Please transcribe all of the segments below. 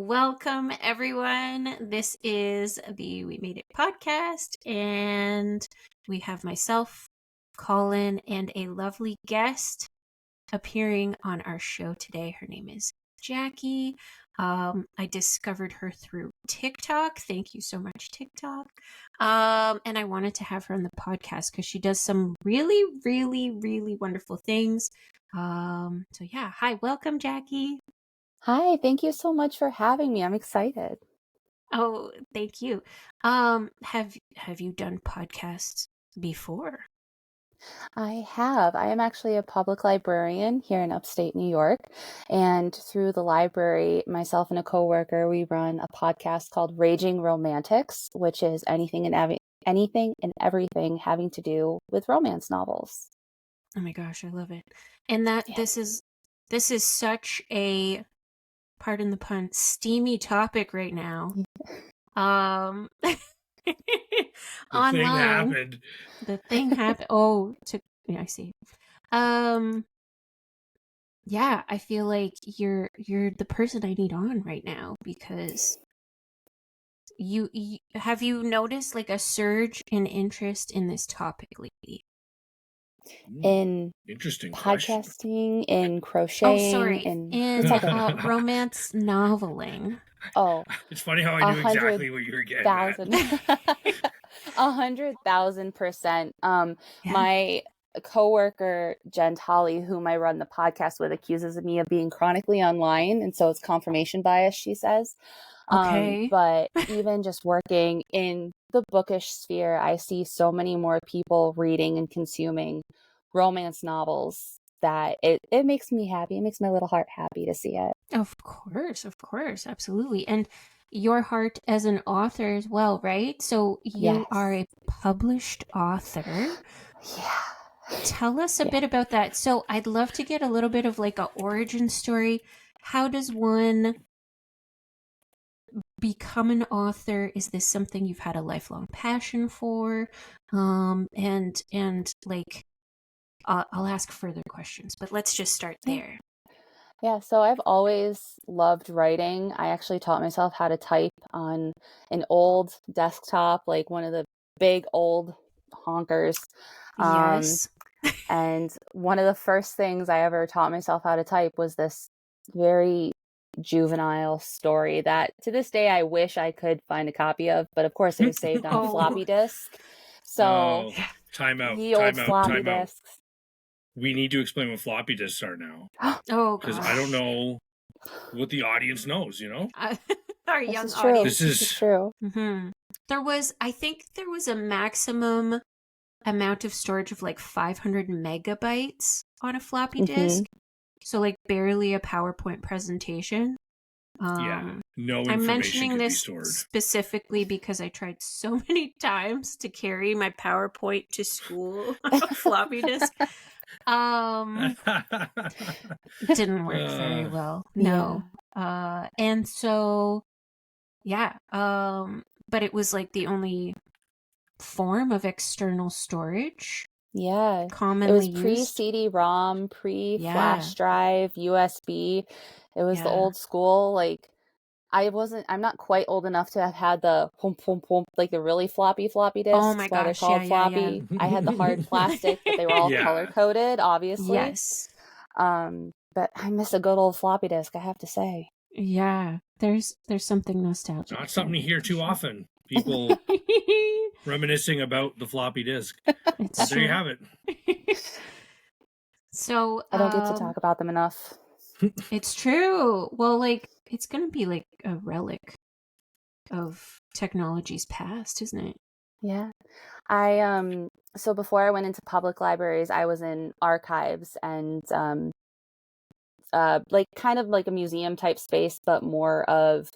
Welcome, everyone. This is the We Made It podcast, and we have myself, Colin, and a lovely guest appearing on our show today. Her name is Jackie. I discovered her through TikTok. Thank you so much, TikTok. And I wanted to have her on the podcast because she does some really, really, really wonderful things. So yeah, hi, welcome, Jackie. Hi, thank you so much for having me. I'm excited. Oh, thank you. Have you done podcasts before? I have. I am actually a public librarian here in upstate New York. And through the library, myself and a coworker, we run a podcast called Raging Romantics, which is anything and everything having to do with romance novels. Oh my gosh, I love it. And this is such a, pardon the pun, steamy topic right now. The Online. thing happened. The thing happened. Oh, I see. Yeah, I feel like you're the person I need on right now because you have you noticed like a surge in interest in this topic lately? In Interesting podcasting, in crocheting, in romance noveling. Oh, it's funny how I knew exactly what you were getting at. 100,000%. My coworker Jen Tolley, whom I run the podcast with, accuses me of being chronically online, and so it's confirmation bias, she says. Okay. But even just working in the bookish sphere, I see so many more people reading and consuming romance novels that it makes me happy. It makes my little heart happy to see it. Of course, absolutely. And your heart as an author as well, right? So you are a published author. Yeah. Tell us a bit about that. So I'd love to get a little bit of like an origin story. How does one become an author? Is this something you've had a lifelong passion for? And like, I'll ask further questions, but let's just start there. Yeah, so I've always loved writing. I actually taught myself how to type on an old desktop, like one of the big old honkers. Yes. And one of the first things I ever taught myself how to type was this very juvenile story that to this day I wish I could find a copy of, but of course it was saved on a floppy disk. So time out. Floppy disks. We need to explain what floppy disks are now. Because I don't know what the audience knows, you know? Our young audience. This is true. Mm-hmm. I think there was a maximum amount of storage of like 500 megabytes on a floppy disk. So like barely a PowerPoint presentation. No information. I'm mentioning this stored. Specifically because I tried so many times to carry my PowerPoint to school on a floppy disk. Didn't work very well. No. And so but it was like the only form of external storage. Yeah. Commonly used. It was pre-CD-ROM, pre-flash drive, USB. It was the old school, like I'm not quite old enough to have had the like the really floppy discs. Oh my gosh, they're called floppy. I had the hard plastic, but they were all color coded, obviously. Yes. But I miss a good old floppy disk, I have to say. Yeah, there's something nostalgic. Not something you hear too often. People reminiscing about the floppy disk. There you have it. So I don't get to talk about them enough. It's true. Well, like it's gonna be like a relic of technology's past, isn't it? Yeah. So before I went into public libraries, I was in archives and like kind of like a museum type space, but more of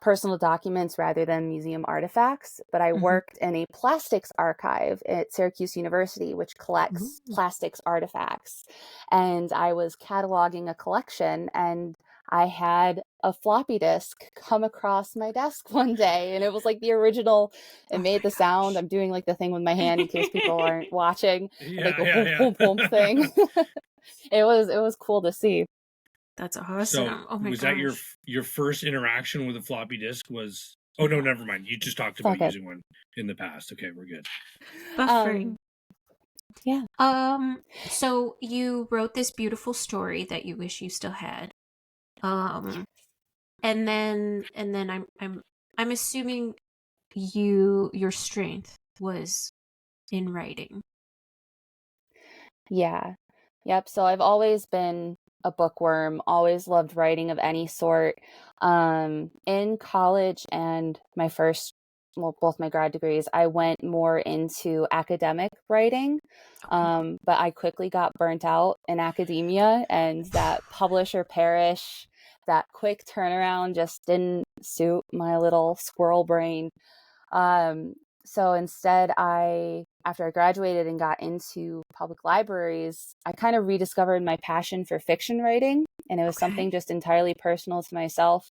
personal documents rather than museum artifacts. But I worked in a plastics archive at Syracuse University, which collects plastics artifacts. And I was cataloging a collection, and I had a floppy disk come across my desk one day, and it was like the original. It made the sound. I'm doing like the thing with my hand in case people aren't watching, like a boom, boom, boom thing. It was cool to see. That's awesome. So oh my was gosh. that your first interaction with a floppy disk? Was oh no, never mind. You just talked about using one in the past. Okay, we're good. Buffering. Yeah. So you wrote this beautiful story that you wish you still had. And then I'm assuming your strength was in writing. Yeah. Yep. So I've always been a bookworm, always loved writing of any sort. In college and both my grad degrees, I went more into academic writing. Okay. But I quickly got burnt out in academia, and that publisher perish, that quick turnaround just didn't suit my little squirrel brain. So instead, after I graduated and got into public libraries, I kind of rediscovered my passion for fiction writing. And it was something just entirely personal to myself.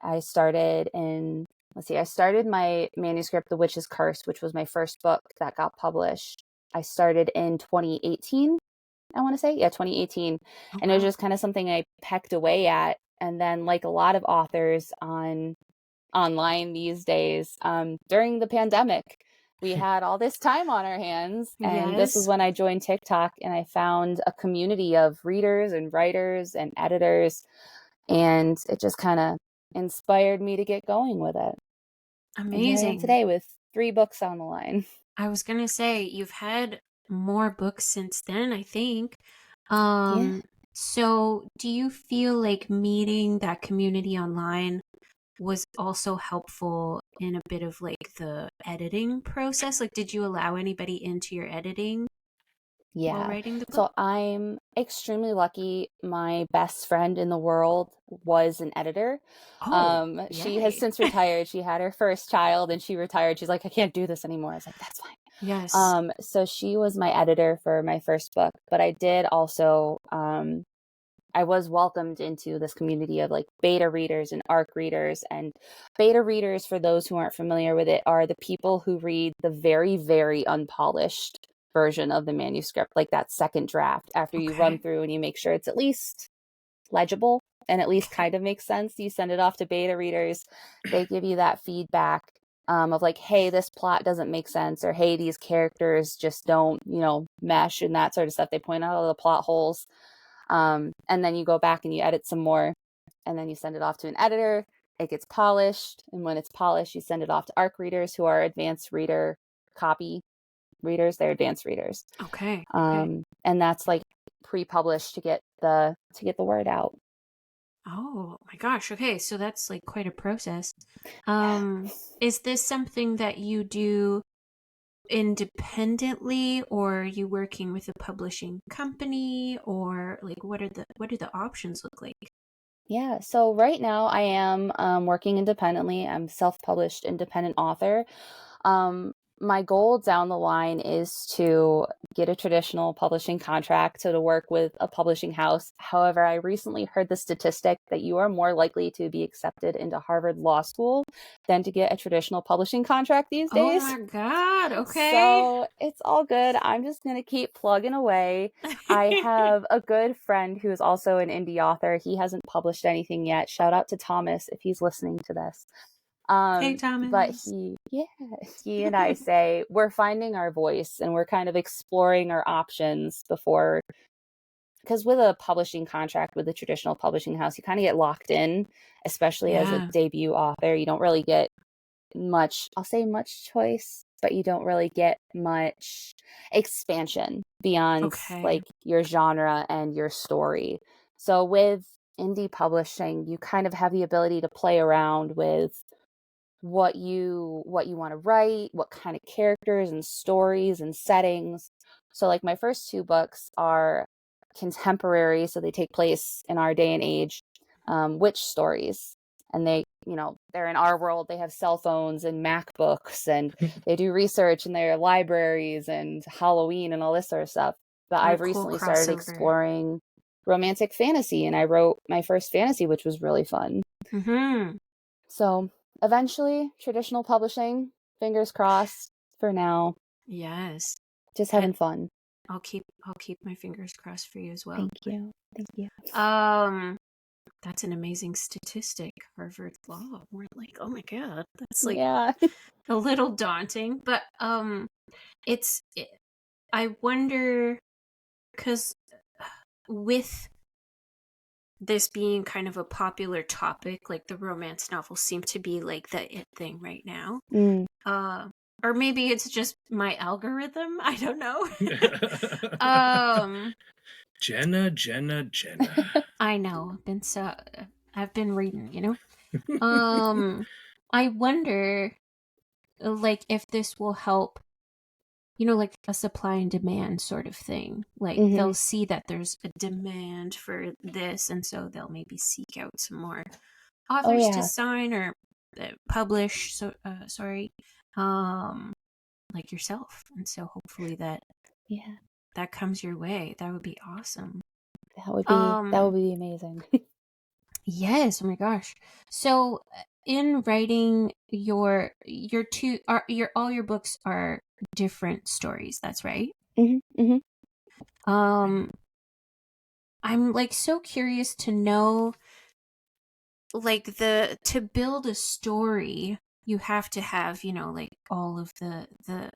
I started my manuscript, The Witch's Curse, which was my first book that got published. I started in 2018, I want to say. Yeah, 2018. Oh, and it was wow. just kind of something I pecked away at. And then, like a lot of authors online these days, during the pandemic, we had all this time on our hands, and this is Yes. when I joined TikTok, and I found a community of readers and writers and editors, and it just kind of inspired me to get going with it. And here I am Amazing. today with 3 books on the line. I was gonna say, you've had more books since then, I think. Yeah. So do you feel like meeting that community online was also helpful in a bit of like the editing process? Like, did you allow anybody into your editing while Yeah. writing the book? So I'm extremely lucky. My best friend in the world was an editor. Oh, She has yay. since retired. She had her first child and she retired. She's like, I can't do this anymore. I was like, that's fine. Yes. So she was my editor for my first book, but I did also, I was welcomed into this community of like beta readers and ARC readers. And beta readers, for those who aren't familiar with it, are the people who read the very, very unpolished version of the manuscript, like that second draft, after you run through and you make sure it's at least legible and at least kind of makes sense. You send it off to beta readers. They give you that feedback of like, hey, this plot doesn't make sense, or hey, these characters just don't, mesh, and that sort of stuff. They point out all the plot holes. And then you go back and you edit some more, and then you send it off to an editor. It gets polished, and when it's polished, you send it off to ARC readers, who are advanced reader copy readers. They're advanced readers. Okay. And that's like pre-published to get the word out. Oh my gosh. Okay, so that's like quite a process. Is this something that you do independently, or are you working with a publishing company, or like what do the options look like? Yeah, so right now I am working independently. I'm self-published independent author. My goal down the line is to get a traditional publishing contract, so to work with a publishing house. However, I recently heard the statistic that you are more likely to be accepted into Harvard Law School than to get a traditional publishing contract these days. Oh my God. Okay. So it's all good. I'm just going to keep plugging away. I have a good friend who is also an indie author. He hasn't published anything yet. Shout out to Thomas if he's listening to this. Hey, Thomas. But he and I say we're finding our voice, and we're kind of exploring our options before, because with a publishing contract with a traditional publishing house, you kind of get locked in, especially as a debut author. You don't really get much choice, but you don't really get much expansion beyond like your genre and your story. So with indie publishing, you kind of have the ability to play around with what you want to write, what kind of characters and stories and settings. So like my first 2 books are contemporary, so they take place in our day and age, witch stories. And they're in our world. They have cell phones and MacBooks, and they do research in their libraries and Halloween and all this sort of stuff. But I've recently started exploring romantic fantasy, and I wrote my first fantasy, which was really fun. So eventually, traditional publishing, fingers crossed for now. Yes. Just having fun. I'll keep my fingers crossed for you as well. Thank you. That's an amazing statistic. Harvard Law. We're like, oh my god, that's like Yeah. a little daunting. But I wonder, because with this being kind of a popular topic, like the romance novels seem to be like the it thing right now. Or maybe it's just my algorithm. I don't know. Jenna. I know. I've been reading, you know. I wonder, like, if this will help, you know, like a supply and demand sort of thing. Like they'll see that there's a demand for this, and so they'll maybe seek out some more authors to sign or publish. So, sorry, like yourself, and so hopefully that comes your way. That would be awesome. That would be amazing. Yes. Oh my gosh. So in writing your all your books are different stories. That's right. I'm like so curious to know, like, to build a story, you have to have, you know, like all of the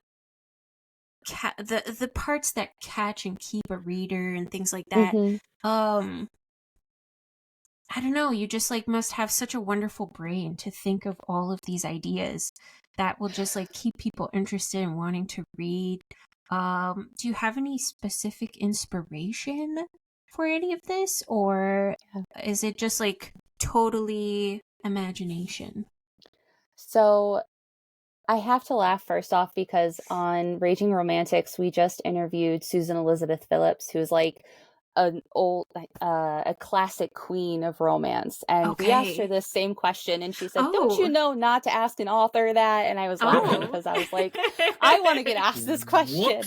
parts that catch and keep a reader and things like that. I don't know, you just like must have such a wonderful brain to think of all of these ideas that will just like keep people interested in wanting to read. Do you have any specific inspiration for any of this, or is it just like totally imagination? So I have to laugh first off because on Raging Romantics, we just interviewed Susan Elizabeth Phillips, who's like a classic queen of romance. And we asked her this same question and she said, don't you know not to ask an author that? And I was laughing because I was like, I want to get asked this question.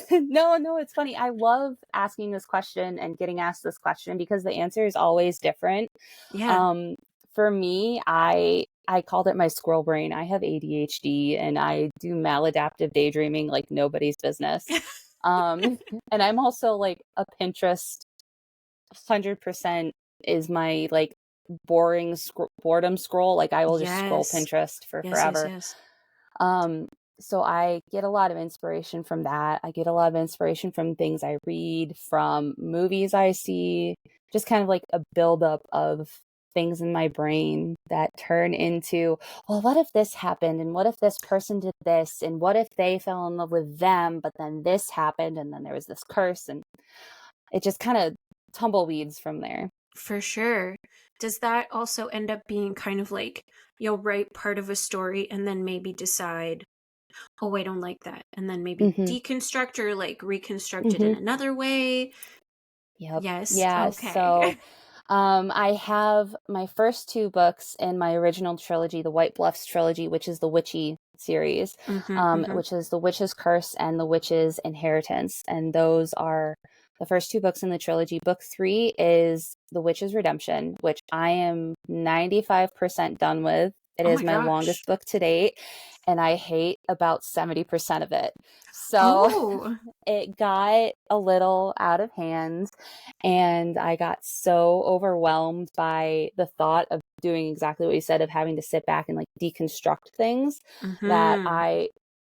No, it's funny. I love asking this question and getting asked this question because the answer is always different. For me, I called it my squirrel brain. I have ADHD and I do maladaptive daydreaming like nobody's business. And I'm also like a Pinterest 100% is my like boredom scroll. Like I will just scroll Pinterest for forever. So I get a lot of inspiration from that. I get a lot of inspiration from things I read, from movies I see, just kind of like a buildup of things in my brain that turn into, well, what if this happened? And what if this person did this? And what if they fell in love with them? But then this happened and then there was this curse. And it just kind of tumbleweeds from there. For sure. Does that also end up being kind of like you'll write part of a story and then maybe decide, oh, I don't like that, and then maybe deconstruct or like reconstruct it in another way? Yes. Yeah. Okay. So I have my first two books in my original trilogy, the White Bluffs trilogy, which is the witchy series, which is The Witch's Curse and The Witch's Inheritance. And those are the first two books in the trilogy. Book 3 is The Witch's Redemption, which I am 95% done with. It is my longest book to date, and I hate about 70% of it. So it got a little out of hand, and I got so overwhelmed by the thought of doing exactly what you said, of having to sit back and like deconstruct things, that I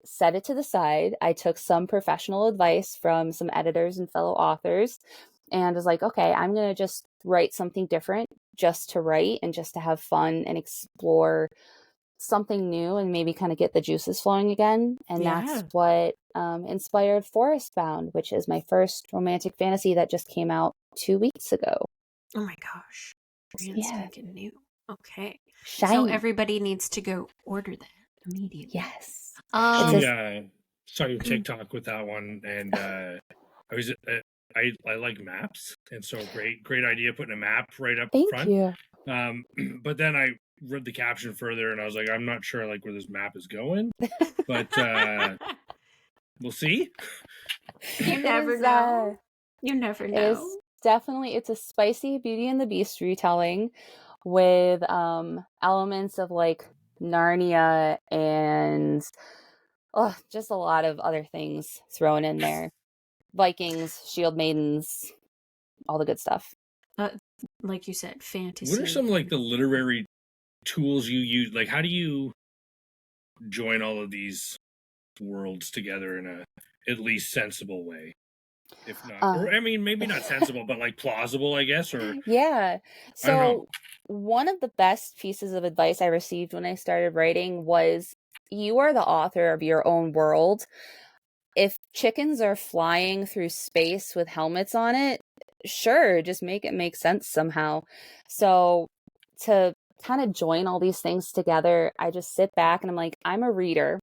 set it to the side. I took some professional advice from some editors and fellow authors and was like, okay, I'm going to just write something different just to write and just to have fun and explore something new and maybe kind of get the juices flowing again. And that's what inspired Forest Bound, which is my first romantic fantasy that just came out 2 weeks ago. Oh my gosh. Brand spanking new. Okay. Shiny. So everybody needs to go order that immediately. Yes. Saw your TikTok with that one, and I like maps, and so great idea putting a map right up front. Thank you. But then I read the caption further, and I was like, I'm not sure like where this map is going, but we'll see. You never know. You never know. It's a spicy Beauty and the Beast retelling with elements of like Narnia and just a lot of other things thrown in there. Vikings, shield maidens, all the good stuff. like you said, fantasy. What are some like the literary tools you use? Like, how do you join all of these worlds together in a at least sensible way? If not, or I mean, maybe not sensible, but like plausible, I guess. Or yeah. I don't know. So one of the best pieces of advice I received when I started writing was, you are the author of your own world. If chickens are flying through space with helmets on it, sure, just make it make sense somehow. So to kind of join all these things together, I just sit back and I'm like, I'm a reader.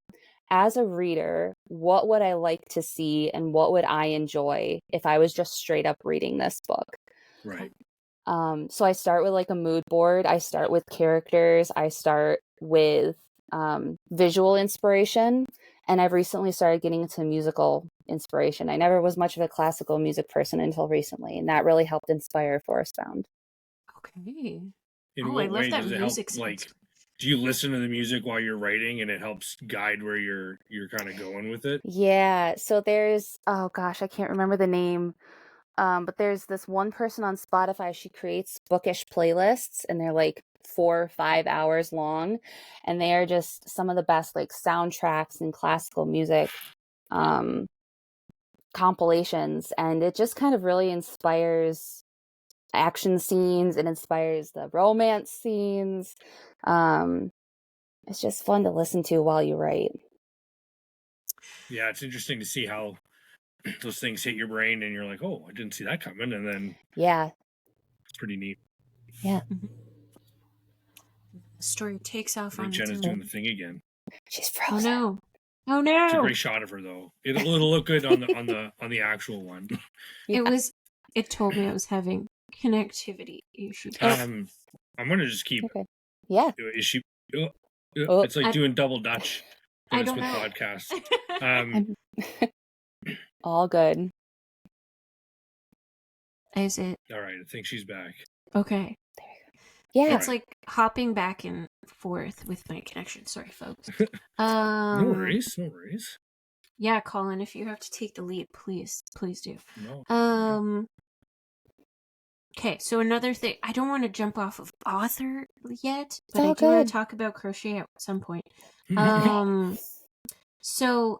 As a reader, what would I like to see and what would I enjoy if I was just straight up reading this book? Right. So I start with like a mood board. I start with characters. I start with visual inspiration. And I've recently started getting into musical inspiration. I never was much of a classical music person until recently, and that really helped inspire Forest Bound. Okay. In I what love way that does it music help? Like, sense. do you listen to the music while you're writing, and it helps guide where you're kind of going with it? Yeah. So there's, oh gosh, I can't remember the name. But there's this one person on Spotify. She creates bookish playlists, and they're like 4 or 5 hours long, and they are just some of the best like soundtracks and classical music compilations. And it just kind of really inspires action scenes. It inspires the romance scenes. It's just fun to listen to while you write. Yeah, it's interesting to see how those things hit your brain, and you're like, "Oh, I didn't see that coming," and then Yeah. it's pretty neat. Yeah. The story takes I off think on its Jenna's own. doing the thing again. She's Oh frozen. no! Oh no! It's a great shot of her, though. It'll look good on the actual one. Yeah. It told me I was having connectivity issues. I'm gonna just keep. Okay. Yeah. Is she? Oh. It's like doing double Dutch I for this don't know. podcast. All good. Is it All right, I think she's back. okay? Yeah. It's like hopping back and forth with my connection. Sorry, folks. No worries, no worries. Yeah, Colin, if you have to take the lead, please do. No. Okay, so another thing, I don't want to jump off of author yet, but all I do want good. to talk about crochet at some point. Okay. So,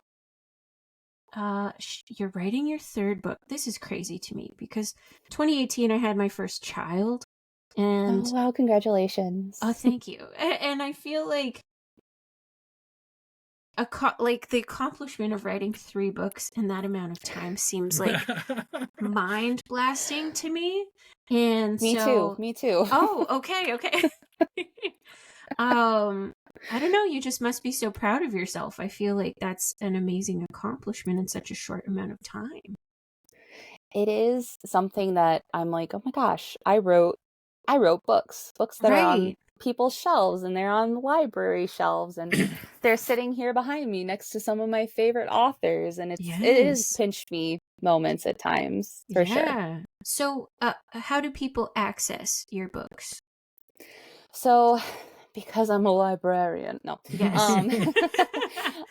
you're writing your third book. This is crazy to me because 2018 I had my first child, and Oh wow! Congratulations. oh, thank you. And I feel like the accomplishment of writing 3 books in that amount of time seems like mind blasting to me. And Me too. Oh, okay. I don't know, you just must be so proud of yourself. I feel like that's an amazing accomplishment in such a short amount of time. It is something that I'm like, oh my gosh, I wrote books that are on people's shelves, and they're on library shelves, and they're sitting here behind me next to some of my favorite authors, and it is pinch me moments at times, for sure. So, how do people access your books? So, because I'm a librarian, no. Yes.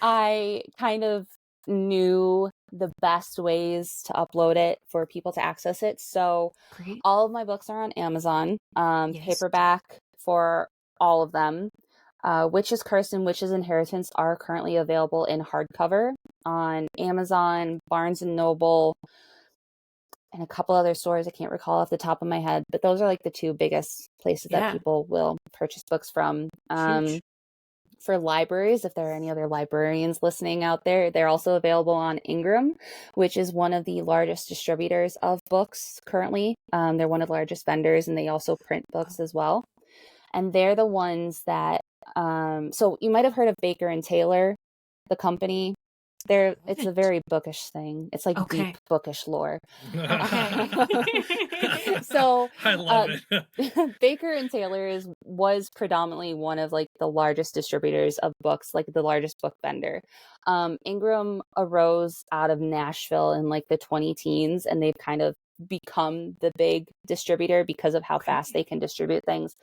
I kind of knew the best ways to upload it for people to access it. So Great. all of my books are on Amazon, paperback for all of them. Witch's Curse and Witch's Inheritance are currently available in hardcover on Amazon, Barnes & Noble, and a couple other stores I can't recall off the top of my head, but those are like the 2 biggest places that people will purchase books from. For libraries, if there are any other librarians listening out there, they're also available on Ingram, which is one of the largest distributors of books currently. They're one of the largest vendors, and they also print books as well. And they're the ones that, so you might have heard of Baker and Taylor, the company. It's a very bookish thing. It's like deep bookish lore. So I love it. Baker and Taylor was predominantly one of like the largest distributors of books, like the largest book vendor. Ingram arose out of Nashville in like the 2010s, and they've kind of become the big distributor because of how fast they can distribute things.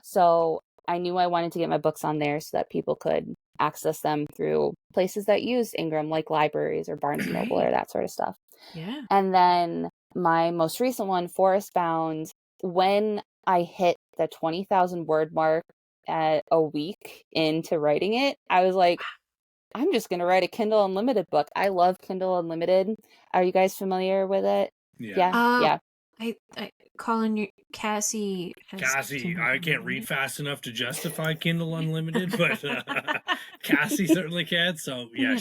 So I knew I wanted to get my books on there so that people could access them through places that use Ingram, like libraries or Barnes & Noble or that sort of stuff. Yeah. And then my most recent one, Forest Bound, when I hit the 20,000 word mark at a week into writing it, I was like, I'm just going to write a Kindle Unlimited book. I love Kindle Unlimited. Are you guys familiar with it? Yeah. Colin, Cassie I can't read fast enough to justify Kindle Unlimited, but Cassie certainly can. So yeah,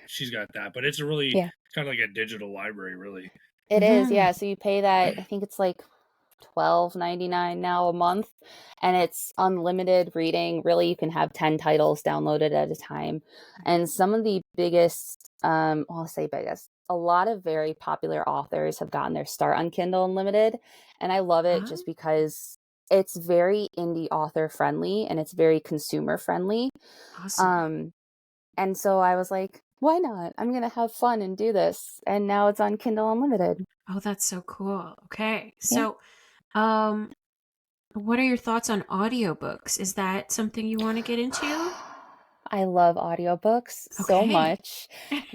she's got that. But it's a really kind of like a digital library, really. It is, yeah. So you pay that, I think it's like $12.99 now a month, and it's unlimited reading. Really, you can have 10 titles downloaded at a time. And some of the biggest, I'll say biggest, a lot of very popular authors have gotten their start on Kindle Unlimited, and I love it just because it's very indie author friendly and it's very consumer friendly. Awesome. And so I was like, why not? I'm going to have fun and do this. And now it's on Kindle Unlimited. Oh, that's so cool. Okay. So, what are your thoughts on audiobooks? Is that something you want to get into? I love audiobooks so much.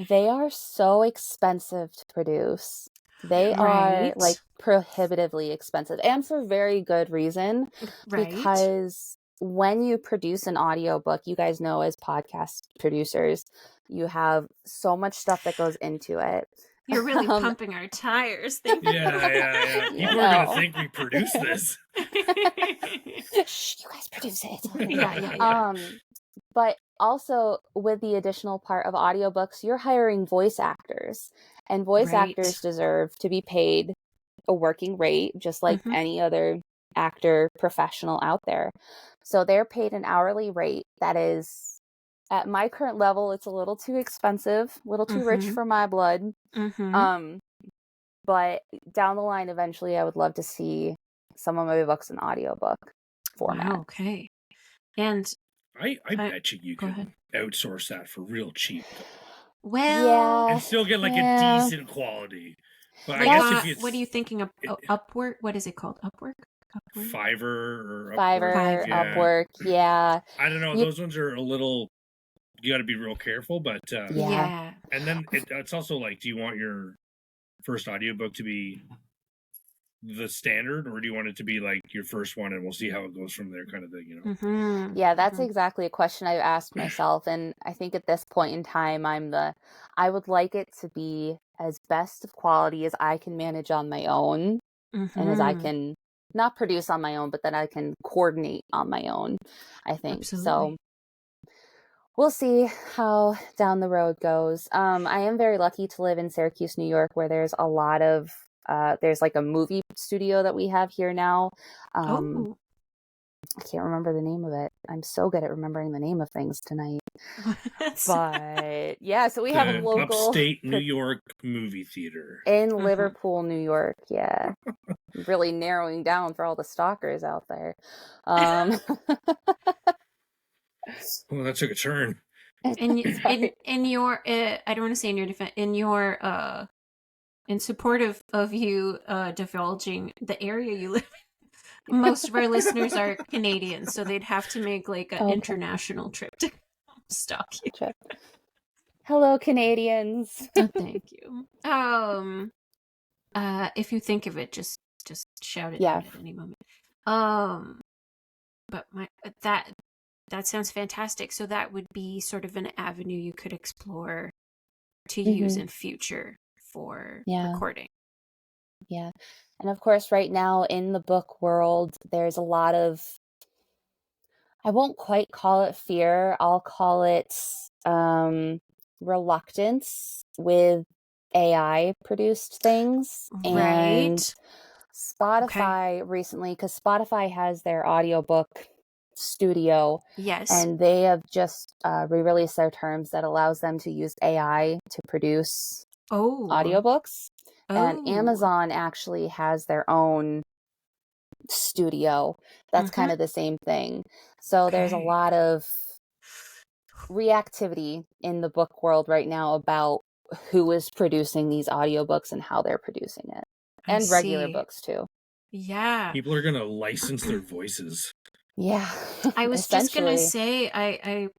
They are so expensive to produce. They are like prohibitively expensive, and for very good reason. Because when you produce an audiobook, you guys know as podcast producers, you have so much stuff that goes into it. You're really pumping our tires. Thank you. Yeah. People are going to think we produce this. Shh, you guys produce it. Yeah. But also with the additional part of audiobooks, you're hiring voice actors, and voice actors deserve to be paid a working rate, just like any other actor professional out there. So they're paid an hourly rate that is, at my current level, it's a little too expensive, a little too rich for my blood. But down the line, eventually, I would love to see some of my books in audiobook format. Wow, okay. And I bet you can outsource that for real cheap. Well, and still get like a decent quality. But like, I guess if it's, what are you thinking of? Upwork? What is it called? Upwork? Fiverr or Upwork? Upwork, yeah. I don't know. Those ones are a little. You got to be real careful, but And then it's also like, do you want your first audiobook to be the standard, or do you want it to be like your first one and we'll see how it goes from there, kind of thing, you know? Yeah, that's exactly a question I've asked myself, and I think at this point in time I would like it to be as best of quality as I can manage on my own, and as I can not produce on my own, but that I can coordinate on my own, I think. So we'll see how down the road goes. I am very lucky to live in Syracuse, New York, where there's a lot of there's like a movie studio that we have here now. I can't remember the name of it. I'm so good at remembering the name of things tonight. But yeah, so we have a local upstate New York movie theater in Liverpool, New York. Yeah, really narrowing down for all the stalkers out there. Well, that took a turn. In your, I don't want to say in your defense, in support of you divulging the area you live in. Most of our listeners are Canadian, so they'd have to make like an international trip to stalk you. Hello, Canadians. Thank you. If you think of it, just shout it out at any moment. But that sounds fantastic. So that would be sort of an avenue you could explore to use in future for recording. Yeah. And of course, right now in the book world, there's a lot of, I won't quite call it fear, I'll call it reluctance with AI produced things. And Spotify recently, because Spotify has their audiobook studio. Yes. And they have just re-released their terms that allows them to use AI to produce audiobooks. And Amazon actually has their own studio that's kind of the same thing. So there's a lot of reactivity in the book world right now about who is producing these audiobooks and how they're producing it. And regular books too. Yeah. People are going to license their voices. Yeah. I was just going to say, I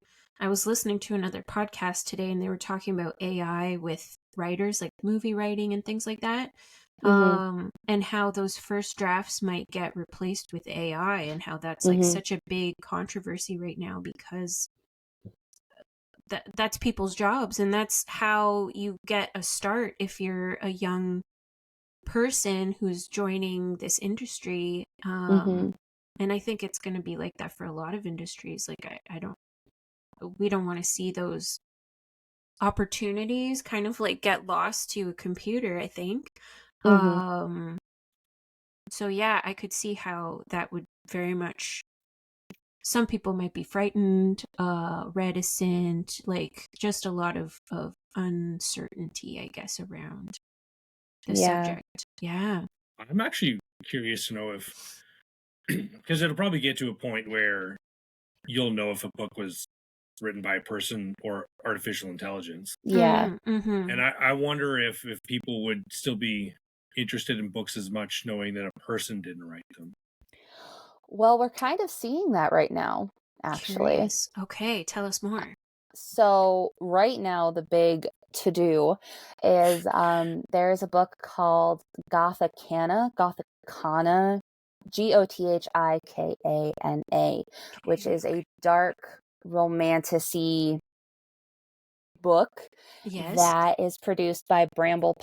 was listening to another podcast today and they were talking about AI with writers, like movie writing and things like that. And how those first drafts might get replaced with AI, and how that's like Mm-hmm. such a big controversy right now, because that's people's jobs, and that's how you get a start if you're a young person who's joining this industry. Mm-hmm. And I think it's going to be like that for a lot of industries. Like we don't want to see those opportunities kind of like get lost to a computer, I think. Mm-hmm. So yeah, I could see how that would very much, some people might be frightened, reticent, like just a lot of uncertainty, I guess, around the subject. Yeah. I'm actually curious to know if, because it'll probably get to a point where you'll know if a book was written by a person or artificial intelligence. Yeah. Mm-hmm. And I wonder if people would still be interested in books as much knowing that a person didn't write them. Well, we're kind of seeing that right now, actually. Curious. Okay, tell us more. So right now, the big to-do is there's a book called Gothicana, Gothicana, which is a dark romantic-y book that is produced by Bramble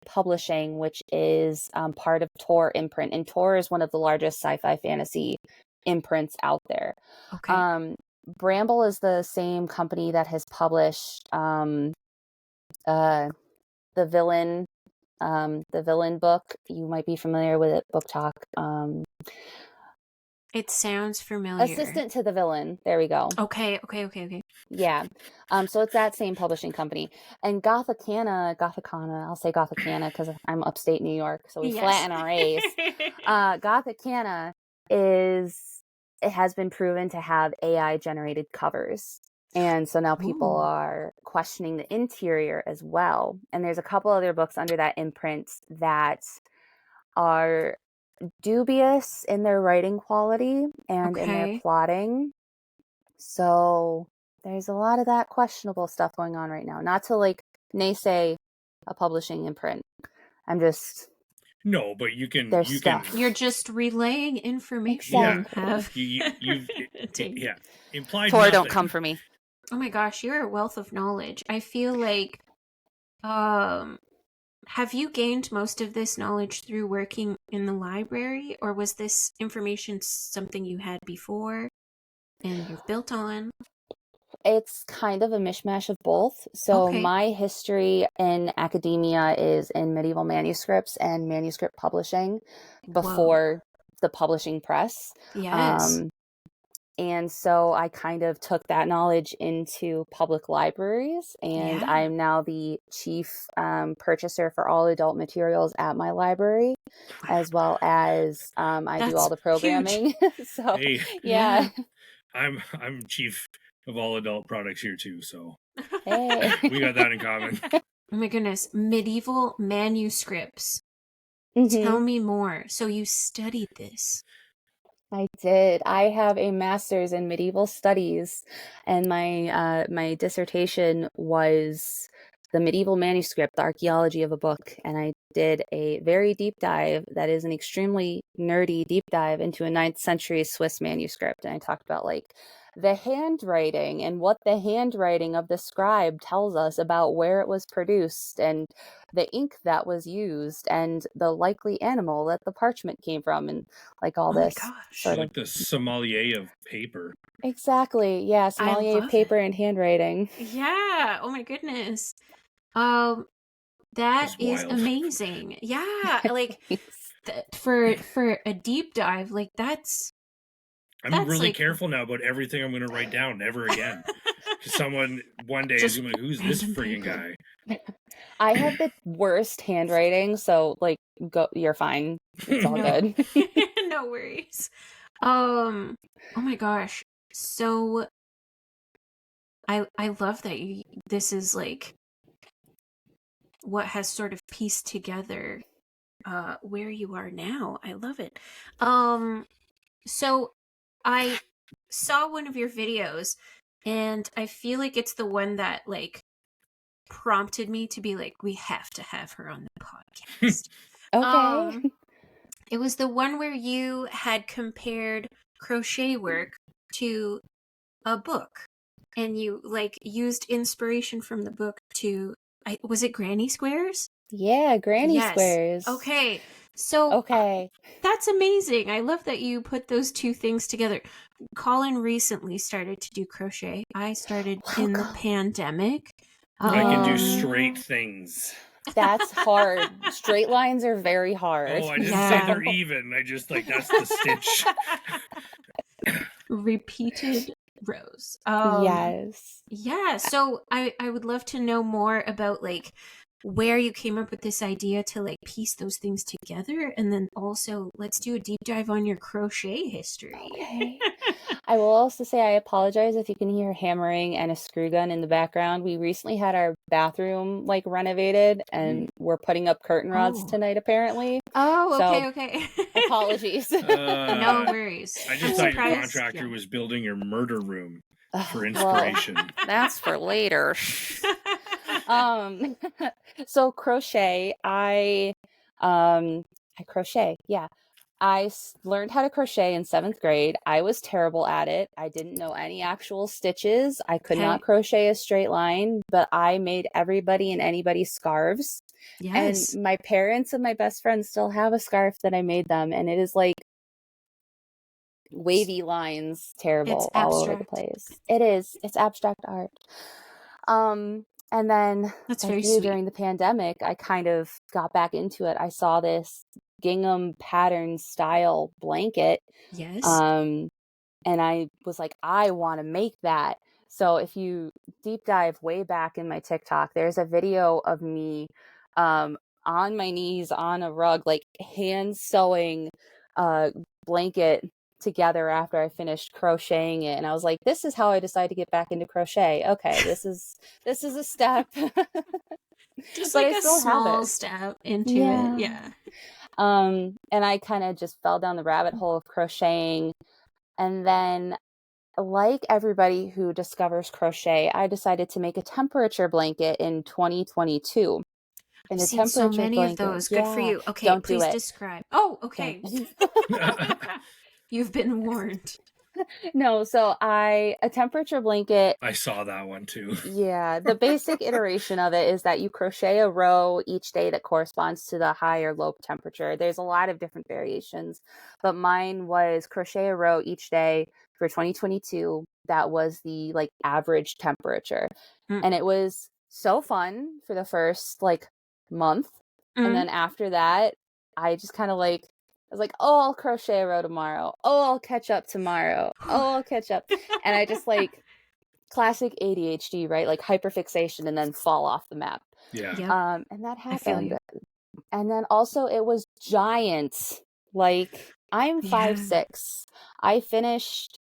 Publishing, which is part of Tor imprint. And Tor is one of the largest sci-fi fantasy imprints out there. Okay. Bramble is the same company that has published the villain book. You might be familiar with it, Book Talk. It sounds familiar. Assistant to the Villain. There we go. Okay. Yeah. So it's that same publishing company. And Gothicana, I'll say Gothicana because I'm upstate New York, so we flatten our A's. Gothicana it has been proven to have AI generated covers. And so now people are questioning the interior as well. And there's a couple other books under that imprint that are dubious in their writing quality and in their plotting. So there's a lot of that questionable stuff going on right now. Not to like naysay a publishing imprint. I'm just... No, but you can. You're just relaying information. Exactly. You've implied. Tor, nothing. don't come for me. Oh my gosh, you're a wealth of knowledge. I feel like, have you gained most of this knowledge through working in the library, or was this information something you had before and you've built on? It's kind of a mishmash of both. So my history in academia is in medieval manuscripts and manuscript publishing before the publishing press. Yes. And so I kind of took that knowledge into public libraries, and I'm now the chief purchaser for all adult materials at my library, as well as I do all the programming. So yeah. I'm chief of all adult products here too, so hey. We got that in common. Oh my goodness, medieval manuscripts. Tell me more. So you studied this? I did. I have a master's in medieval studies, and my dissertation was the medieval manuscript, the archaeology of a book, and I did a very deep dive that is an extremely nerdy deep dive into a 9th century Swiss manuscript, and I talked about like the handwriting and what the handwriting of the scribe tells us about where it was produced and the ink that was used and the likely animal that the parchment came from, and like all this sort of like the sommelier of paper. Exactly. Yeah, sommelier of paper and handwriting. Yeah. Oh my goodness. That is amazing. Yeah, like for a deep dive, like that's I'm really like... careful now about everything I'm going to write down. Never again. Someone one day is going to be like, who's this freaking guy? I have the worst handwriting, so like, go. You're fine. It's all good. No worries. Oh my gosh. So I love that this is like what has sort of pieced together where you are now. I love it. So I saw one of your videos, and I feel like it's the one that like prompted me to be like, we have to have her on the podcast. Okay. It was the one where you had compared crochet work to a book, and you like used inspiration from the book to. Was it Granny Squares? Yeah, granny Yes. squares. Okay. So Okay. that's amazing. I love that you put those two things together. Colin recently started to do crochet. I started in the pandemic. I can do straight things. That's hard. Straight lines are very hard. Oh, I didn't say they're even. I just like that's the stitch. Repeated rows. Yes. Yeah, so I would love to know more about like where you came up with this idea to like piece those things together, and then also let's do a deep dive on your crochet history. Okay. I will also say I apologize if you can hear hammering and a screw gun in the background. We recently had our bathroom like renovated, and we're putting up curtain rods tonight apparently. Oh, So, okay. Apologies. No worries. I just thought your contractor was building your murder room for inspiration. Well, that's for later. So crochet, I crochet. Yeah. Learned how to crochet in 7th grade. I was terrible at it. I didn't know any actual stitches. I could not crochet a straight line, but I made everybody and anybody scarves. Yes. And my parents and my best friend still have a scarf that I made them, and it is like wavy lines, terrible, all over the place. It is. It's abstract art. And then that's very sweet. During the pandemic, I kind of got back into it. I saw this gingham pattern style blanket. Yes. And I was like, I want to make that. So if you deep dive way back in my TikTok, there's a video of me on my knees on a rug, like hand sewing a blanket together after I finished crocheting it, and I was like, this is how I decided to get back into crochet. Okay, this is a step. Just but like a small step into it. Yeah. And I kind of just fell down the rabbit hole of crocheting, and then like everybody who discovers crochet, I decided to make a temperature blanket in 2022. And I've seen so many blanket, of those. Good for you. Okay, please describe. Oh, okay. You've been warned. No, so a temperature blanket. I saw that one too. Yeah, the basic iteration of it is that you crochet a row each day that corresponds to the high or low temperature. There's a lot of different variations, but mine was crochet a row each day for 2022. That was the like average temperature. And it was so fun for the first like month. And then after that, I just kind of like, I was like, oh, I'll crochet a row tomorrow. Oh, I'll catch up tomorrow. Oh, I'll catch up. And I just like classic ADHD, right? Like hyperfixation and then fall off the map. Yeah. Yep. And that happened. And then also it was giant. Like I'm 5'6". I finished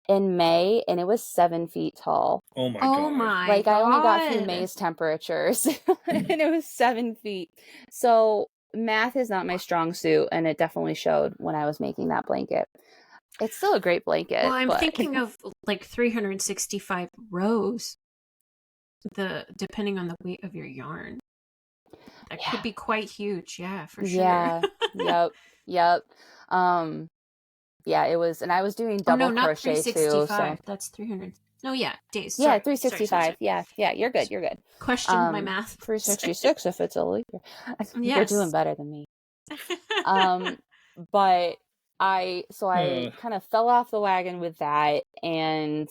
in May, and it was 7 feet tall. Oh my god. Like I only got through May's temperatures and it was 7 feet. So math is not my strong suit, and it definitely showed when I was making that blanket. It's still a great blanket. Well, I'm thinking of like 365 rows, depending on the weight of your yarn. That could be quite huge. Yeah, for sure. Yeah. Yep. Yeah, it was, and I was doing double crochet too. So that's 300. No, yeah, days. Yeah, 365. Sorry. Yeah, you're good. Question my math. 366 if it's a leap year. You're doing better than me. But I kind of fell off the wagon with that, and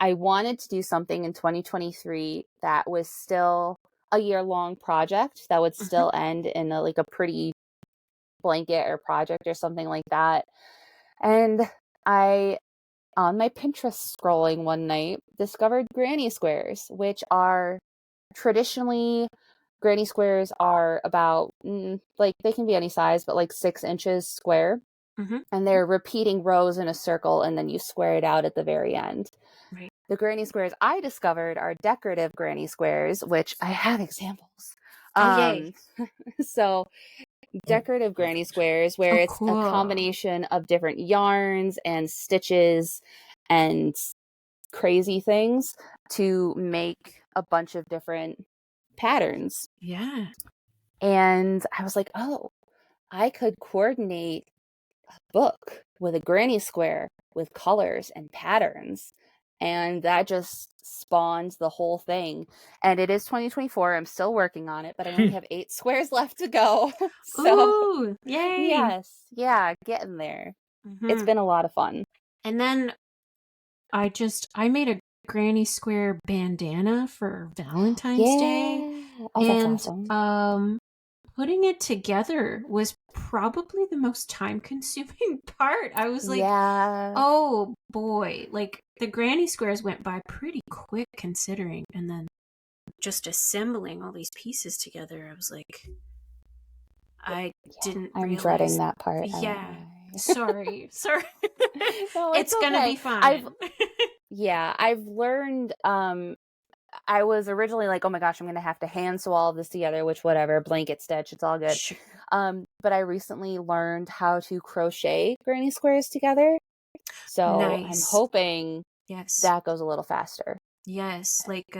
I wanted to do something in 2023 that was still a year-long project that would still end in a pretty blanket or project or something like that. And I, on my Pinterest scrolling one night, discovered granny squares, which are traditionally, granny squares are about, they can be any size, but like 6 inches square. And they're repeating rows in a circle, and then you square it out at the very end. Right. The granny squares I discovered are decorative granny squares, which I have examples. Yay. So decorative granny squares, where it's a combination of different yarns and stitches and crazy things to make a bunch of different patterns. Yeah. And I was like, oh, I could coordinate a book with a granny square with colors and patterns. And that just spawned the whole thing. And it is 2024. I'm still working on it, but I only have 8 squares left to go. So, Ooh, yay. yes. Yeah, getting there. It's been a lot of fun. And then I made a granny square bandana for Valentine's Day. Oh, that's And awesome. putting it together was probably the most time-consuming part. I was like, oh boy, like the granny squares went by pretty quick considering, and then just assembling all these pieces together, I was like, I didn't I'm realize. dreading that part. Yeah. Sorry. No, it's okay. gonna be fine. I've learned, I was originally like, oh my gosh, I'm going to have to hand sew all of this together, which whatever, blanket stitch, it's all good. Sure. But I recently learned how to crochet granny squares together. So nice. I'm hoping that goes a little faster. Yes, like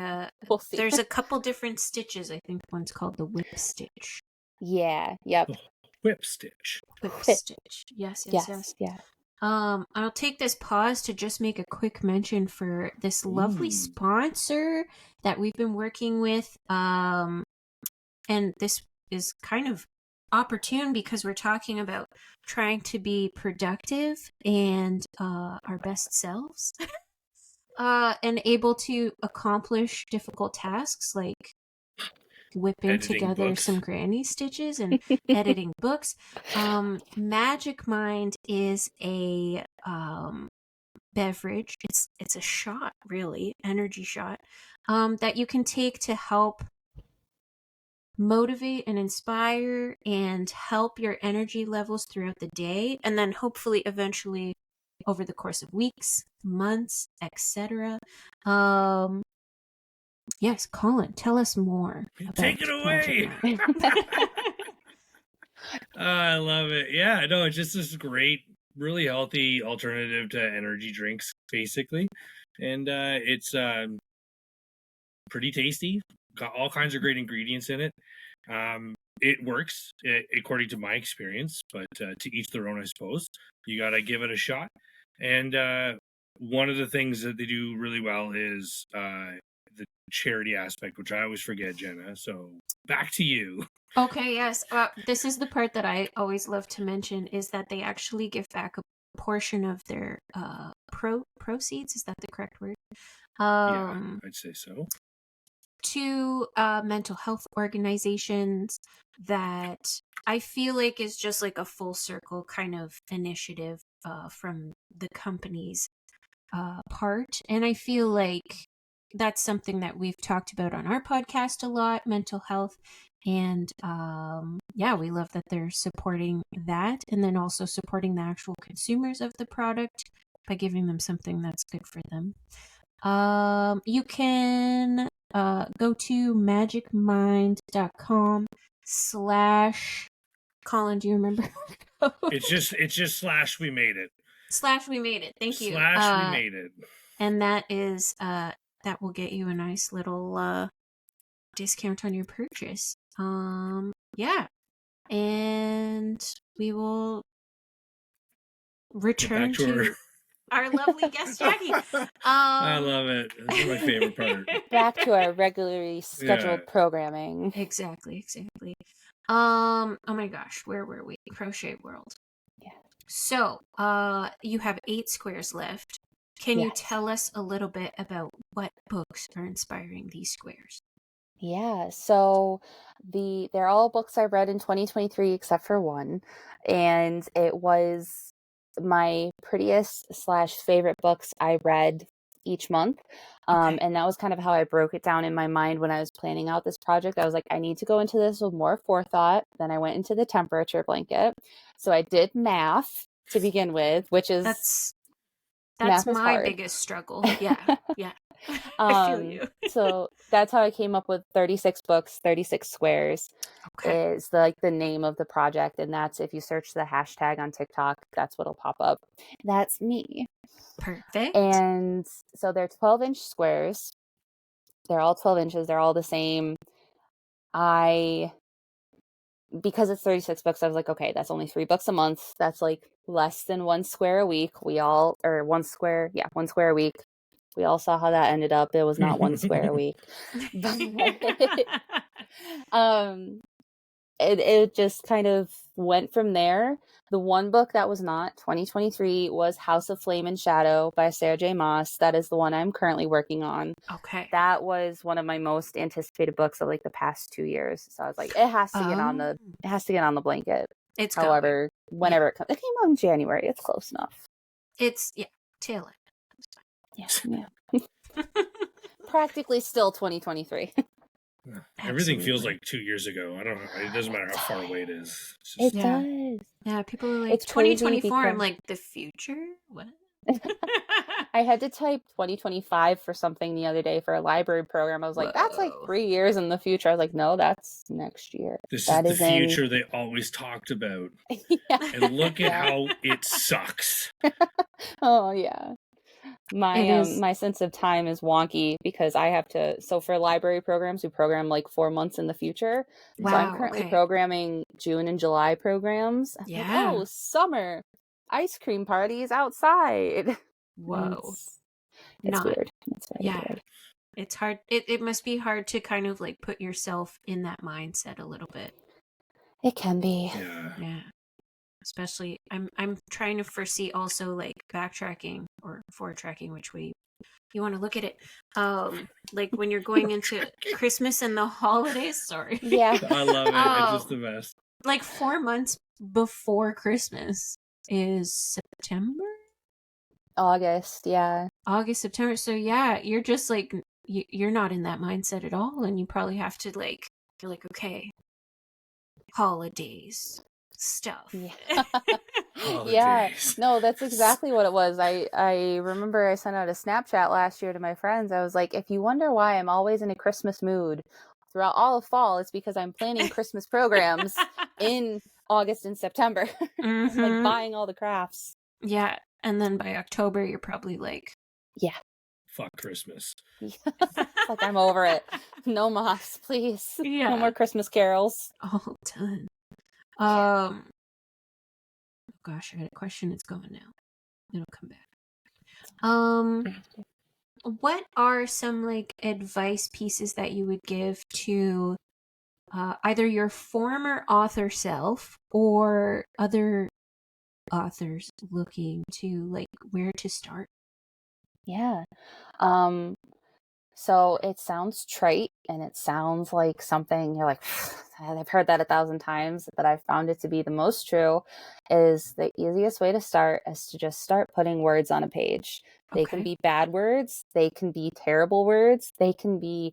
we'll see. There's a couple different stitches. I think one's called the whip stitch. Yeah, yep. Whip stitch. Whip stitch. Yes. Yeah. I'll take this pause to just make a quick mention for this lovely sponsor that we've been working with. And this is kind of opportune because we're talking about trying to be productive and our best selves. And able to accomplish difficult tasks like whipping editing together books. some granny stitches and editing books. Magic Mind is a beverage. It's a shot, really, energy shot, that you can take to help motivate and inspire and help your energy levels throughout the day, and then hopefully eventually over the course of weeks, months, etc. Yes, Colin, tell us more. Take it away. I love it. Yeah, no, it's just this great, really healthy alternative to energy drinks, basically. And it's pretty tasty. Got all kinds of great ingredients in it. It works according to my experience, but to each their own, I suppose. You got to give it a shot. And one of the things that they do really well is the charity aspect, which I always forget, Jenna. So back to you. Okay, yes. This is the part that I always love to mention, is that they actually give back a portion of their proceeds. Is that the correct word? Yeah, I'd say so. To mental health organizations that I feel like is just like a full circle kind of initiative from the company's part. And I feel like that's something that we've talked about on our podcast a lot, mental health. And we love that they're supporting that, and then also supporting the actual consumers of the product by giving them something that's good for them. You can go to magicmind.com/ Colin, do you remember? It's just slash we made it. Slash we made it. Thank you. Slash we made it. And that is that will get you a nice little discount on your purchase. Yeah. And we will return to our lovely guest, Jackie. I love it. This is my favorite part. Back to our regularly scheduled programming. Exactly. Oh my gosh, where were we? Crochet World. Yeah. So, you have 8 squares left. Can you tell us a little bit about what books are inspiring these squares? Yeah, so they're all books I read in 2023 except for one, and it was my prettiest / favorite books I read each month. And that was kind of how I broke it down in my mind when I was planning out this project. I was like, I need to go into this with more forethought. Then I went into the temperature blanket. So I did math to begin with, which is that's my biggest struggle. Yeah. I feel you. So that's how I came up with 36 books, 36 squares is the name of the project. And that's, if you search the hashtag on TikTok, that's what'll pop up. That's me. Perfect. And so they're 12-inch squares. They're all 12 inches. They're all the same. I because it's 36 books, I was like, okay, that's only 3 books a month. That's like less than 1 square a week. Or 1 square a week. We all saw how that ended up. It was not 1 square a week. But it just kind of went from there. The one book that was not 2023 was House of Flame and Shadow by Sarah J. Maas. That is the one I'm currently working on. Okay. That was one of my most anticipated books of like the past 2 years. So I was like, it has to get on the blanket. It's however, going. whenever it comes. It came out in January. It's close enough. It's tail end. Yeah. Practically still 2023. Everything feels like 2 years ago. I don't know. It doesn't matter how far away it is. It does. Yeah, people are like, it's 2024. I'm like, the future? What? I had to type 2025 for something the other day for a library program. I was like, that's like 3 years in the future. I was like, no, that's next year. This is the future they always talked about. Yeah. And look at how it sucks. Oh, yeah. My sense of time is wonky because I have to, so for library programs, we program like 4 months in the future. Wow, so I'm currently programming June and July programs. Yeah. Like, summer, ice cream parties outside. Whoa. It's weird. It's very weird. It's hard. It must be hard to kind of like put yourself in that mindset a little bit. It can be. Yeah. Especially, I'm trying to foresee also like backtracking or forward tracking, which way you want to look at it. Like when you're going into Christmas and the holidays. Sorry. Yeah. I love it. It's just the best. Like 4 months before Christmas is September? August, yeah. August, September. So yeah, you're just like, you're not in that mindset at all. And you probably have to like, you're like, okay, holidays. Stuff. Yeah. No, that's exactly what it was. I remember I sent out a Snapchat last year to my friends. I was like, if you wonder why I'm always in a Christmas mood throughout all of fall, it's because I'm planning Christmas programs in August and September. Like buying all the crafts. Yeah. And then by October you're probably like, yeah, fuck Christmas. Like, I'm over it. No mas, please. Yeah. No more Christmas carols. All done. Gosh, I had a question. It's gone now. It'll come back. What are some like advice pieces that you would give to either your former author self or other authors looking to like where to start? Yeah. So it sounds trite and it sounds like something you're like, I've heard that 1,000 times, but I've found it to be the most true. Is the easiest way to start is to just start putting words on a page. They can be bad words. They can be terrible words. They can be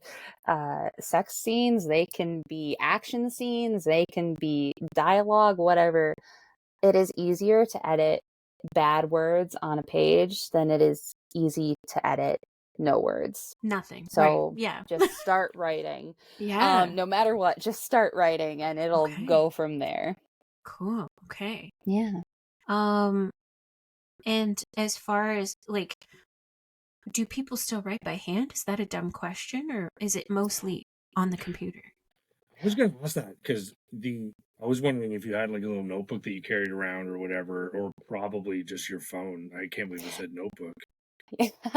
sex scenes. They can be action scenes. They can be dialogue, whatever. It is easier to edit bad words on a page than it is easy to edit no words. Nothing. So yeah. Just start writing. Yeah. No matter what, just start writing and it'll go from there. Cool. Okay. Yeah. And as far as like, do people still write by hand? Is that a dumb question, or is it mostly on the computer? I was going to ask that because I was wondering if you had like a little notebook that you carried around or whatever, or probably just your phone. I can't believe it said notebook.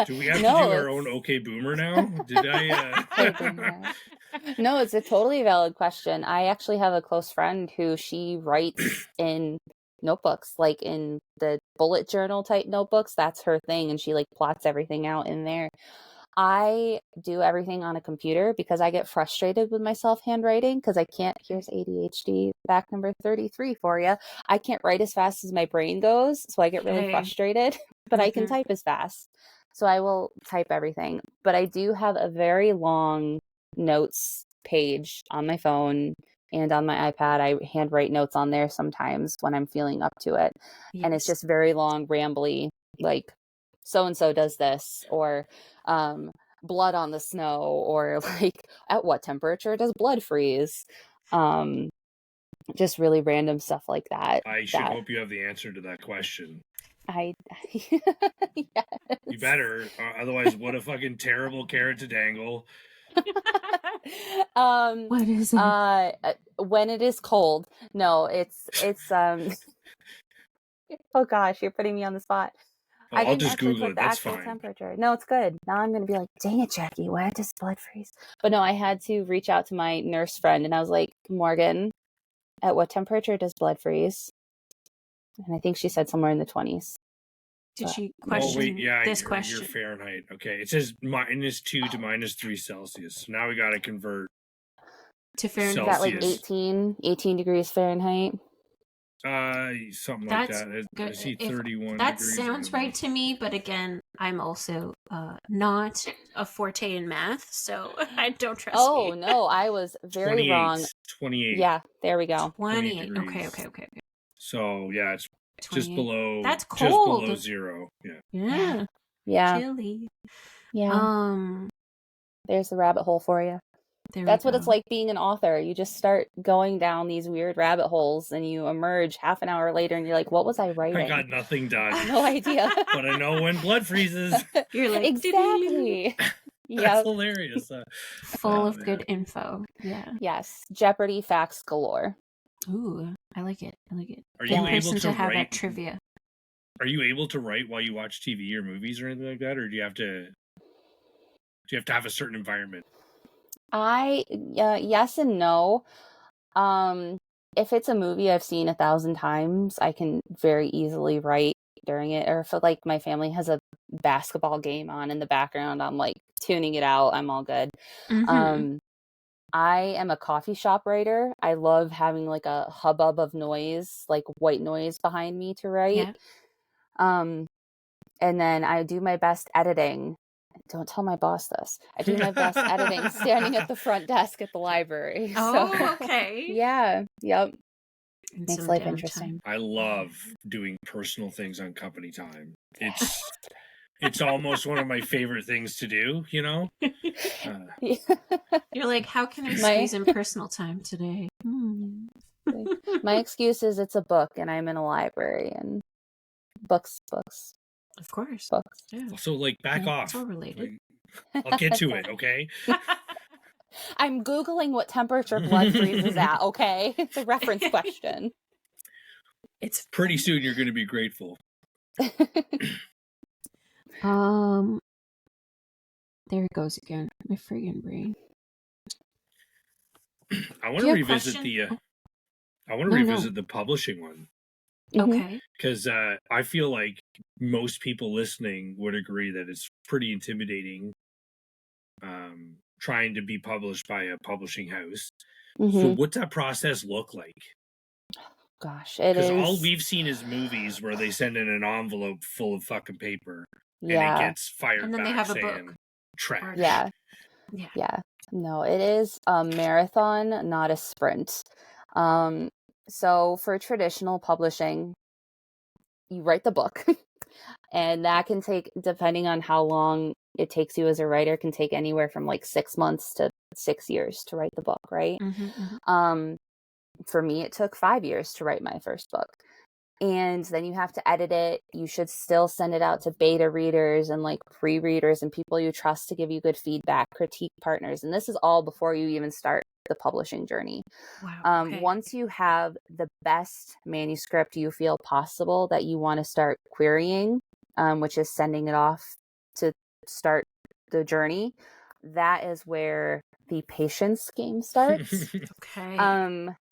Do we have to do our own OK Boomer now? Did I? No, it's a totally valid question. I actually have a close friend who she writes in notebooks, like in the bullet journal type notebooks. That's her thing, and she like plots everything out in there. I do everything on a computer because I get frustrated with myself handwriting because I can't, here's ADHD, fact number 33 for you. I can't write as fast as my brain goes, so I get really frustrated, but I can type as fast. So I will type everything. But I do have a very long notes page on my phone and on my iPad. I handwrite notes on there sometimes when I'm feeling up to it. Yes. And it's just very long, rambly, like, so-and-so does this, or blood on the snow, or like, at what temperature does blood freeze? Just really random stuff like that. I should hope you have the answer to that question. Yes. You better, otherwise what a fucking terrible carrot to dangle. What is it? When it is cold. No, it's oh gosh, you're putting me on the spot. Oh, I I'll didn't just actually Google put it. the That's actual fine. temperature. No, it's good. Now I'm going to be like, dang it, Jackie, why does blood freeze? But no, I had to reach out to my nurse friend and I was like, Morgan, at what temperature does blood freeze? And I think she said somewhere in the 20s. Did she Oh question wait, yeah, this you're question? Fahrenheit. Okay, it says -2 to -3 Celsius. So now we got to convert To Is Fahrenheit. that like Celsius. 18 degrees Fahrenheit? Something like That's that. I good. see If 31 that degrees. sounds right to me, but again, I'm also not a forte in math, so I don't trust Oh, me. no, I was very 28. wrong. 28. Yeah, there we go. 28. degrees. Okay. So yeah, it's 28. just below. That's Just below cold. 0. Yeah. Yeah. Yeah, Chilly. yeah. There's the rabbit hole for you. There That's we what go. it's like being an author. You just start going down these weird rabbit holes and you emerge half an hour later and you're like, what was I writing? I got nothing done. No idea. But I know when blood freezes. You're like, Exactly. That's Yep. hilarious. full of good info. Yeah. Yes. Jeopardy facts galore. Ooh, I like it. Are Good you able person to have write? at trivia. Are you able to write while you watch TV or movies or anything like that, or do you have to? Do you have to have a certain environment? Yes and no. If it's a movie I've seen 1,000 times, I can very easily write during it. Or if like my family has a basketball game on in the background, I'm like tuning it out. I'm all good. Mm-hmm. I am a coffee shop writer. I love having like a hubbub of noise, like white noise behind me to write. Yeah. And then I do my best editing. Don't tell my boss this. I do my best editing standing at the front desk at the library. Oh, okay. Yeah. Yep. And Makes some life downtime. interesting. I love doing personal things on company time. It's almost one of my favorite things to do, you know? You're like, how can I squeeze in personal time today? My excuse is it's a book and I'm in a library and books. Of course. Books. Yeah. So, like, back off. It's all related. Like, I'll get to it, okay? I'm Googling what temperature blood freezes at, okay? It's a reference question. It's pretty soon you're going to be grateful. There it goes again. My friggin' brain. I want to revisit the publishing one. Okay. Because I feel like most people listening would agree that it's pretty intimidating trying to be published by a publishing house. So what's that process look like? Gosh, it is. Because all we've seen is movies where they send in an envelope full of fucking paper and it gets fired and then back they have a saying, book. trash. Yeah. No, it is a marathon, not a sprint. So for traditional publishing, you write the book and that can take, depending on how long it takes you as a writer, can take anywhere from like 6 months to 6 years to write the book, right? For me, it took 5 years to write my first book. And then you have to edit it. You should still send it out to beta readers and like pre-readers and people you trust to give you good feedback, critique partners. And this is all before you even start the publishing journey. Wow. Okay. Once you have the best manuscript you feel possible that you want to start querying, which is sending it off to start the journey, that is where the patience game starts. Okay.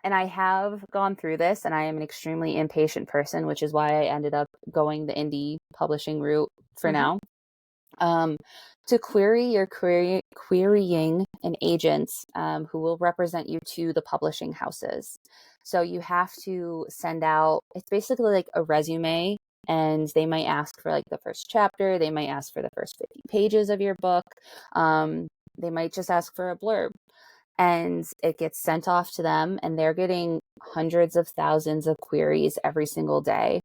And I have gone through this, and I am an extremely impatient person, which is why I ended up going the indie publishing route for now. To query, you're querying an agent who will represent you to the publishing houses. So you have to send out, it's basically like a resume, and they might ask for like the first chapter, they might ask for the first 50 pages of your book, they might just ask for a blurb. And it gets sent off to them, and they're getting hundreds of thousands of queries every single day.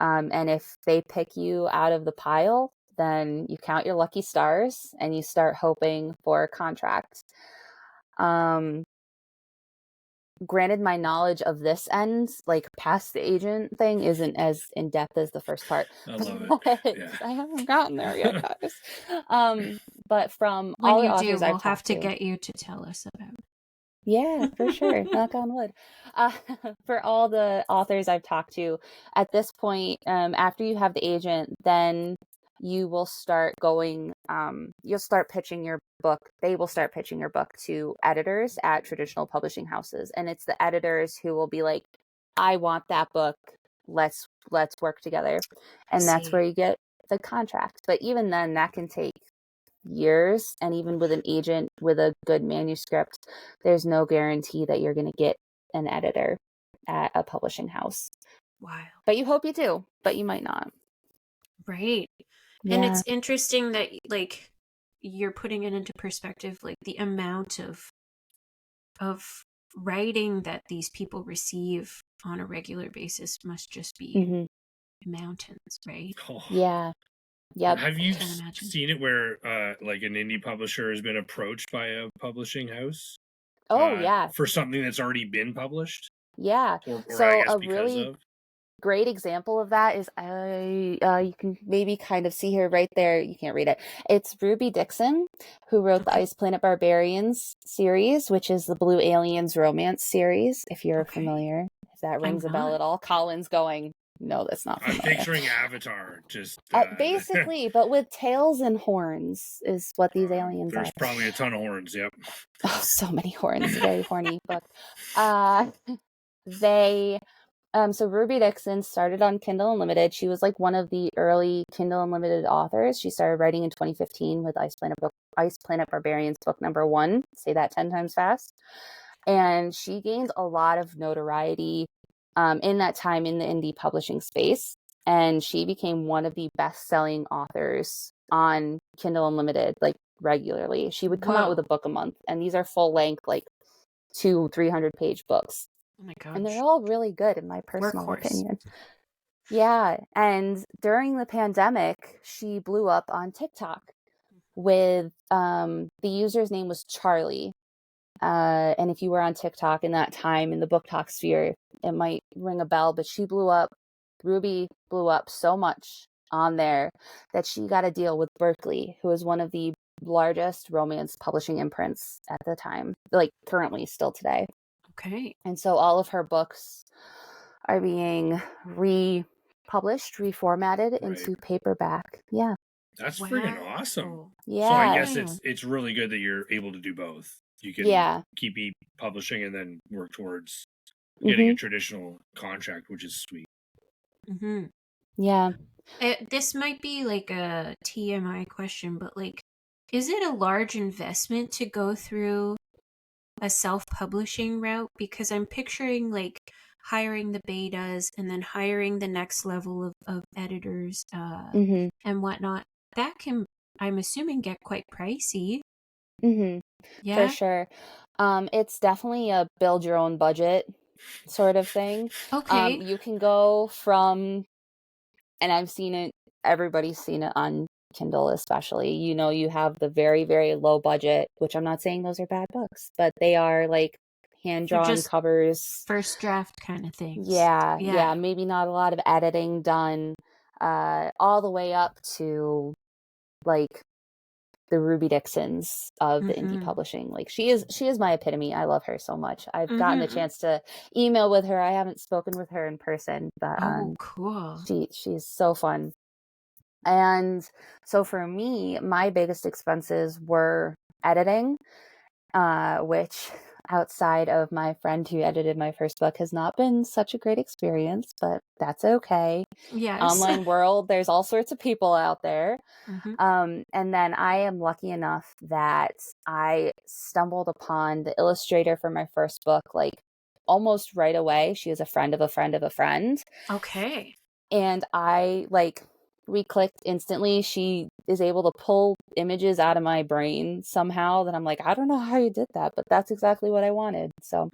And if they pick you out of the pile, then you count your lucky stars and you start hoping for a contract. Granted, my knowledge of this end, like past the agent thing, isn't as in depth as the first part. I love it. Yeah. I haven't gotten there yet, guys. but from when all the you do, authors I've we'll have talked to get you to tell us about it. Yeah, for sure. Knock on wood. For all the authors I've talked to, at this point, after you have the agent, then you will start going, you'll start pitching your book. They will start pitching your book to editors at traditional publishing houses. And it's the editors who will be like, I want that book. Let's work together. And that's where you get the contract. But even then, that can take years, and even with an agent with a good manuscript, there's no guarantee that you're going to get an editor at a publishing house. Wow. But you hope you do, but you might not. Right. Yeah. And it's interesting that like you're putting it into perspective, like the amount of writing that these people receive on a regular basis must just be mountains, right? Oh. Yeah. Yep. Have you seen it where like an indie publisher has been approached by a publishing house? Oh, yeah. For something that's already been published? Yeah. Or so I guess a because really of? great example of that is you can maybe kind of see her right there. You can't read it. It's Ruby Dixon, who wrote the Ice Planet Barbarians series, which is the Blue Aliens romance series, if you're familiar. If that rings a bell at all. Colin's going, no, that's not familiar. I'm picturing Avatar, just basically, but with tails and horns is what these aliens there's are. probably a ton of horns. Yep. Oh, so many horns. Very horny book. So Ruby Dixon started on Kindle Unlimited. She was like one of the early Kindle Unlimited authors. She started writing in 2015 with Ice Planet Barbarians book number 1. Say that 10 times fast. And she gained a lot of notoriety in that time in the indie publishing space. And she became one of the best-selling authors on Kindle Unlimited, like regularly. She would come out with a book a month. And these are full-length, like 200-300 page books. Oh my gosh. And they're all really good in my personal opinion. Yeah. And during the pandemic, she blew up on TikTok with the user's name was Charlie. And if you were on TikTok in that time in the book talk sphere, it might ring a bell, but she blew up. Ruby blew up so much on there that she got a deal with Berkeley, who is one of the largest romance publishing imprints at the time, like currently still today. Okay. And so all of her books are being republished, reformatted into paperback. Yeah. That's freaking awesome. Yeah. So I guess it's really good that you're able to do both. You can keep publishing and then work towards getting a traditional contract, which is sweet. Mm-hmm. Yeah. This might be like a TMI question, but like, is it a large investment to go through a self-publishing route? Because I'm picturing like hiring the betas and then hiring the next level of editors and whatnot. That can, I'm assuming, get quite pricey. For sure. It's definitely a build your own budget sort of thing. Okay. You can go from, and I've seen it, everybody's seen it on Kindle especially. You have the very, very low budget, which I'm not saying those are bad books, but they are like hand-drawn covers. First draft kind of things. Yeah. Maybe not a lot of editing done, all the way up to like the Ruby Dixons of the indie publishing. Like she is my epitome. I love her so much. I've gotten the chance to email with her. I haven't spoken with her in person, but cool. She's so fun. And so for me, my biggest expenses were editing, which outside of my friend who edited my first book has not been such a great experience, but that's okay. Yes. Online world, there's all sorts of people out there. And then I am lucky enough that I stumbled upon the illustrator for my first book, like almost right away. She is a friend of a friend of a friend. Okay. And we clicked instantly. She is able to pull images out of my brain somehow that I'm like, I don't know how you did that, but that's exactly what I wanted. So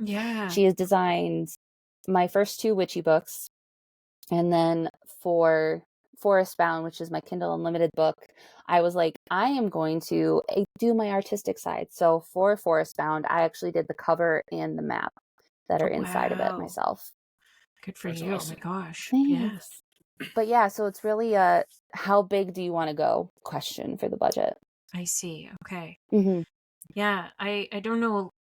she has designed my first 2 witchy books. And then for Forest Bound, which is my Kindle Unlimited book, I was like, I am going to do my artistic side. So for Forest Bound, I actually did the cover and the map that are inside of it myself. Good for you. Awesome. Oh my gosh. Thanks. Yes. But yeah, so it's really how big do you want to go question for the budget. I see. Okay. Mm-hmm. Yeah, I don't know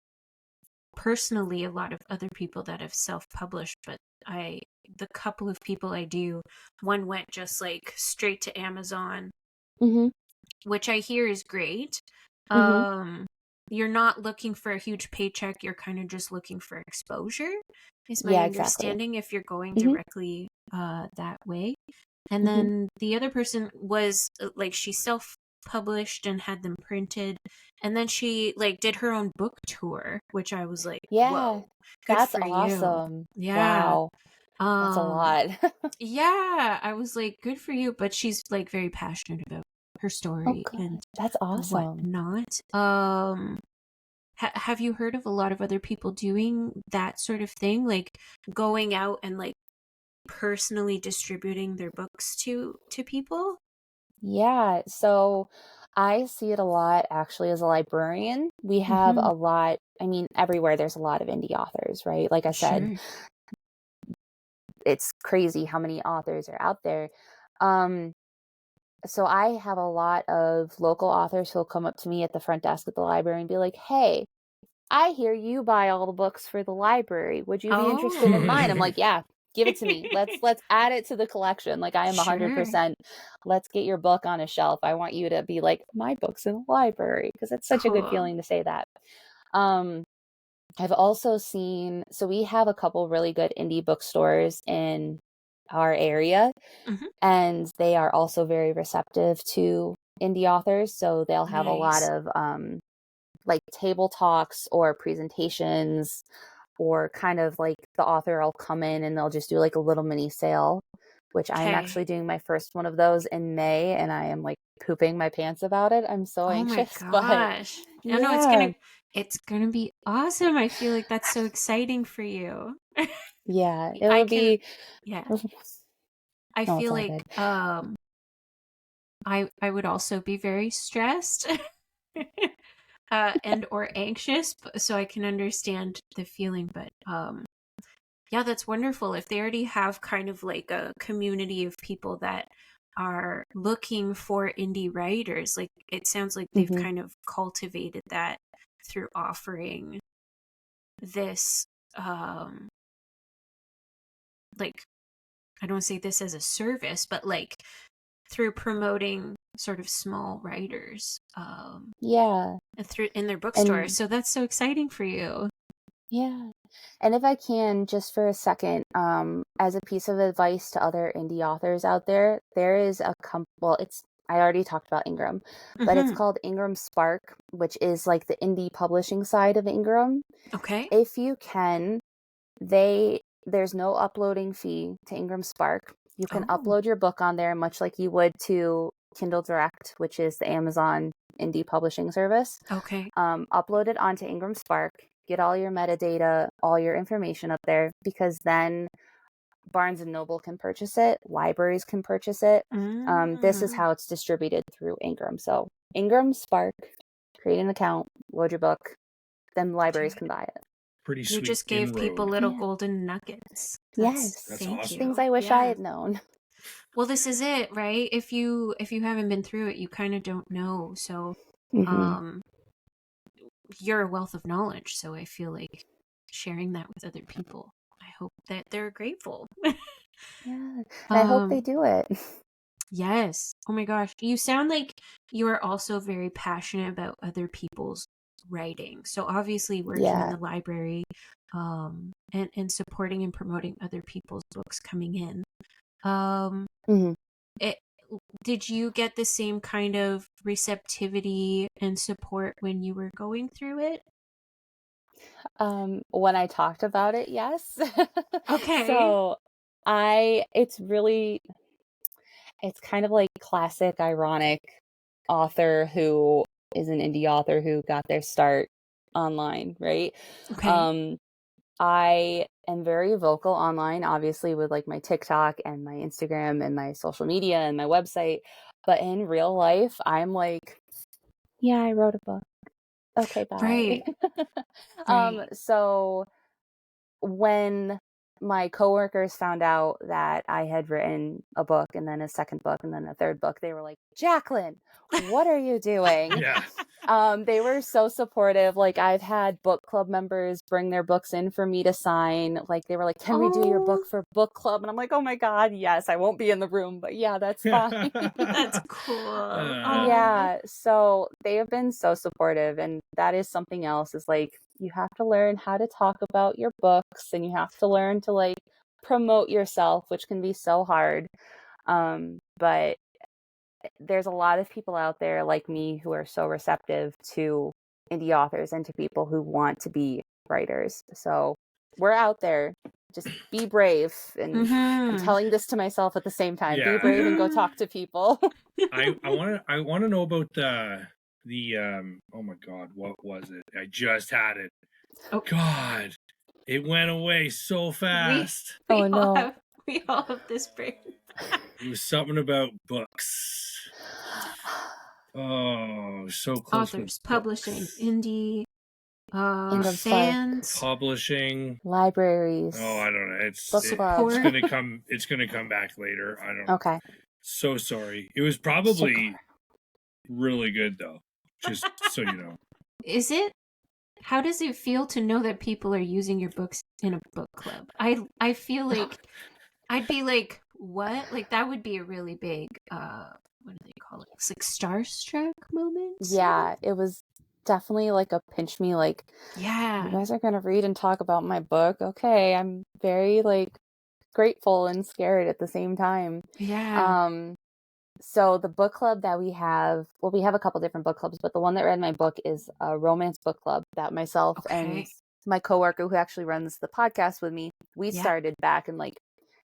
personally a lot of other people that have self-published, but the couple of people I do, one went just like straight to Amazon, Mm-hmm. which I hear is great. Mm-hmm. Um, you're not looking for a huge paycheck, you're kind of just looking for exposure, is my Yeah, exactly. understanding, if you're going Mm-hmm. directly that way. And Mm-hmm. then the other person was like, she self-published and had them printed, and then she like did her own book tour, which I was like, Yeah, whoa, good that's for you. awesome. Yeah. Wow, that's a Um, lot. yeah, I was like, good for you, but she's like very passionate about her Oh, story and good. That's awesome. whatnot. Have you heard of a lot of other people doing that sort of thing, like going out and like personally distributing their books to people? Yeah, so I see it a lot actually as a librarian. We have Mm-hmm. a lot, I mean, everywhere there's a lot of indie authors, right? Like I said, Sure. it's crazy how many authors are out there. Um, so I have a lot of local authors who'll come up to me at the front desk at the library and be like, "Hey, I hear you buy all the books for the library. Would you be interested in mine?" I'm Oh, like, "Yeah, give it to me. Let's add it to the collection." Like I am sure. 100%. Let's get your book on a shelf. I want you to be like, "My book's in the library," because it's such a good Cool. feeling to say that. Um, I've also seen, so we have a couple really good indie bookstores in our area, Hmm. and they are also very receptive to indie authors. So they'll have a lot Nice. of like table talks or presentations, or kind of like the author will come in and they'll just do like a little mini sale, which I'm Okay. actually doing my first one of those in May, and I am like pooping my pants about it. I'm so Oh my anxious, but gosh. I know yeah, it's gonna be awesome. I feel like that's so exciting for you. yeah, I it'll can, be. yeah. No, I it's feel all like good. I would also be very stressed and or anxious, so I can understand the feeling, but yeah, that's wonderful. If they already have kind of like a community of people that are looking for indie writers, like it sounds like they've Hmm. kind of cultivated that through offering this like, I don't say this as a service, but like through promoting sort of small writers Yeah, and through in their bookstore. and So that's so exciting for you. yeah. And if I can, just for a second, as a piece of advice to other indie authors out there, there is well, I already talked about Ingram, but it's Mm-hmm. called Ingram Spark, which is like the indie publishing side of Ingram. Okay. If you can, there's no uploading fee to Ingram Spark. You can Oh, upload your book on there much like you would to Kindle Direct, which is the Amazon indie publishing service. okay. Upload it onto Ingram Spark, get all your metadata, all your information up there, because then Barnes and Noble can purchase it, libraries can purchase it. This is Mm. how it's distributed through Ingram. So Ingram Spark, create an account, load your book, then libraries Okay. can buy it. Pretty You sweet just gave people inroad. little Yeah. golden nuggets. Yes. That's Thank awesome. Things you. I wish I Yeah. had known. Well, this is it, right? If you haven't been through it, you kind of don't know. So, Hmm. um you're a wealth of knowledge, so I feel like sharing that with other people, I hope that they're grateful. Yeah. And I hope they um do it. yes. Oh my gosh, you sound like you are also very passionate about other people's writing, so obviously working in Yeah. the library and supporting and promoting other people's books coming in. um Hmm. it, did you get the same kind of receptivity and support when you were going through it? When I talked about it, yes. Okay. So it's kind of like classic ironic author who is an indie author who got their start online, right? Okay. Um, I am very vocal online, obviously, with like my TikTok and my Instagram and my social media and my website. But in real life, I'm like, yeah, I wrote a book. Okay, bye. Right. Right. So when my coworkers found out that I had written a book and then a second book and then a third book, they were like, Jacqueline, what are you doing? Yeah. They were so supportive. Like, I've had book club members bring their books in for me to sign. Like, they were like, can we do your book for book club? And I'm like, oh my God, yes, I won't be in the room, but yeah, that's fine. That's cool. Yeah. So they have been so supportive. And that is something else, is like, you have to learn how to talk about your books, and you have to learn to like promote yourself, which can be so hard. But there's a lot of people out there like me who are so receptive to indie authors and to people who want to be writers. So we're out there. Just be brave. And I'm telling this to myself at the same time. Yeah. Be brave and go talk to people. I want to know about the oh my God, what was it? I just had it. Oh. God, it went away so fast. We all have this brain. It was something about books. Oh, so close. Authors, publishing, indie, fans, publishing, libraries. Oh, I don't know. It's gonna come back later. I don't know. Okay. So sorry. It was probably really good though. Just so you know. Is it? How does it feel to know that people are using your books in a book club? I feel like I'd be like, what? Like, that would be a really big, what do they call it? It's like starstruck moment? Yeah, it was definitely like a pinch me, like, yeah, you guys are going to read and talk about my book. Okay, I'm very like grateful and scared at the same time. Yeah. So the book club that we have, well, we have a couple different book clubs, but the one that read my book is a romance book club that myself and my coworker who actually runs the podcast with me, we started back in like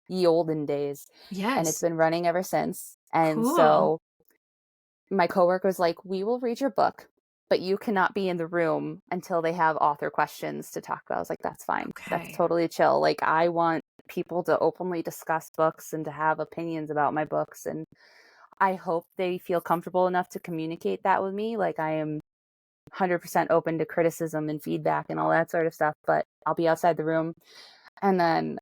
ye olden days. Yes. And it's been running ever since. And so my coworker was like, we will read your book, but you cannot be in the room until they have author questions to talk about. I was like, that's fine. That's totally chill. Like, I want people to openly discuss books and to have opinions about my books. And I hope they feel comfortable enough to communicate that with me. Like, I am 100% open to criticism and feedback and all that sort of stuff, but I'll be outside the room. And then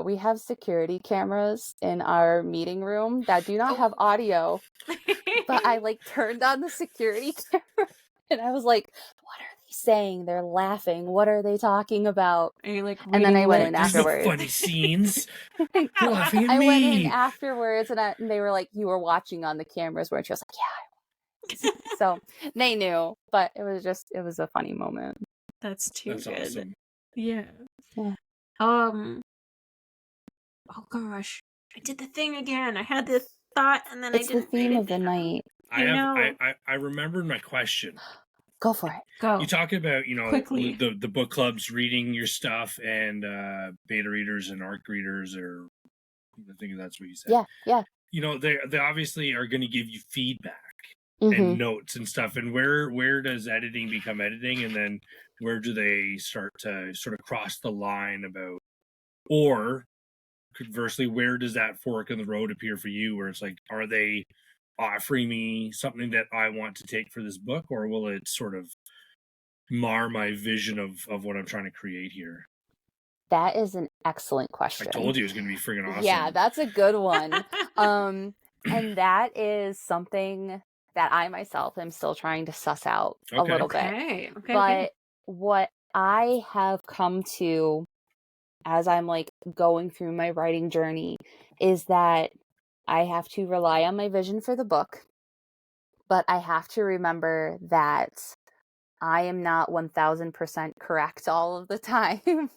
we have security cameras in our meeting room that do not have audio, but I like turned on the security camera and I was like, what are they saying? They're laughing. What are they talking about? Are you like, and then I went in afterwards. Funny scenes. You're laughing at me. I went in afterwards and they were like, you were watching on the cameras, weren't you? I was like, yeah. So they knew, but it was a funny moment. That's good. Awesome. Yeah. Oh gosh, I did the thing again. I had this thought and then it's I didn't. It's the theme of the night. I remembered my question. Go for it. Go. You talk about, quickly, the book clubs reading your stuff and beta readers and ARC readers, or I think that's what you said. Yeah. They obviously are going to give you feedback and notes and stuff. And where does editing become editing, and then where do they start to sort of cross the line about, or conversely, where does that fork in the road appear for you, where it's like, are they offering me something that I want to take for this book, or will it sort of mar my vision of what I'm trying to create here? That is an excellent question. I told you it was going to be friggin' awesome. Yeah, that's a good one. And that is something that I myself am still trying to suss out a little bit. Okay. But what I have come to as I'm like going through my writing journey is that I have to rely on my vision for the book, but I have to remember that I am not 1000% correct all of the time.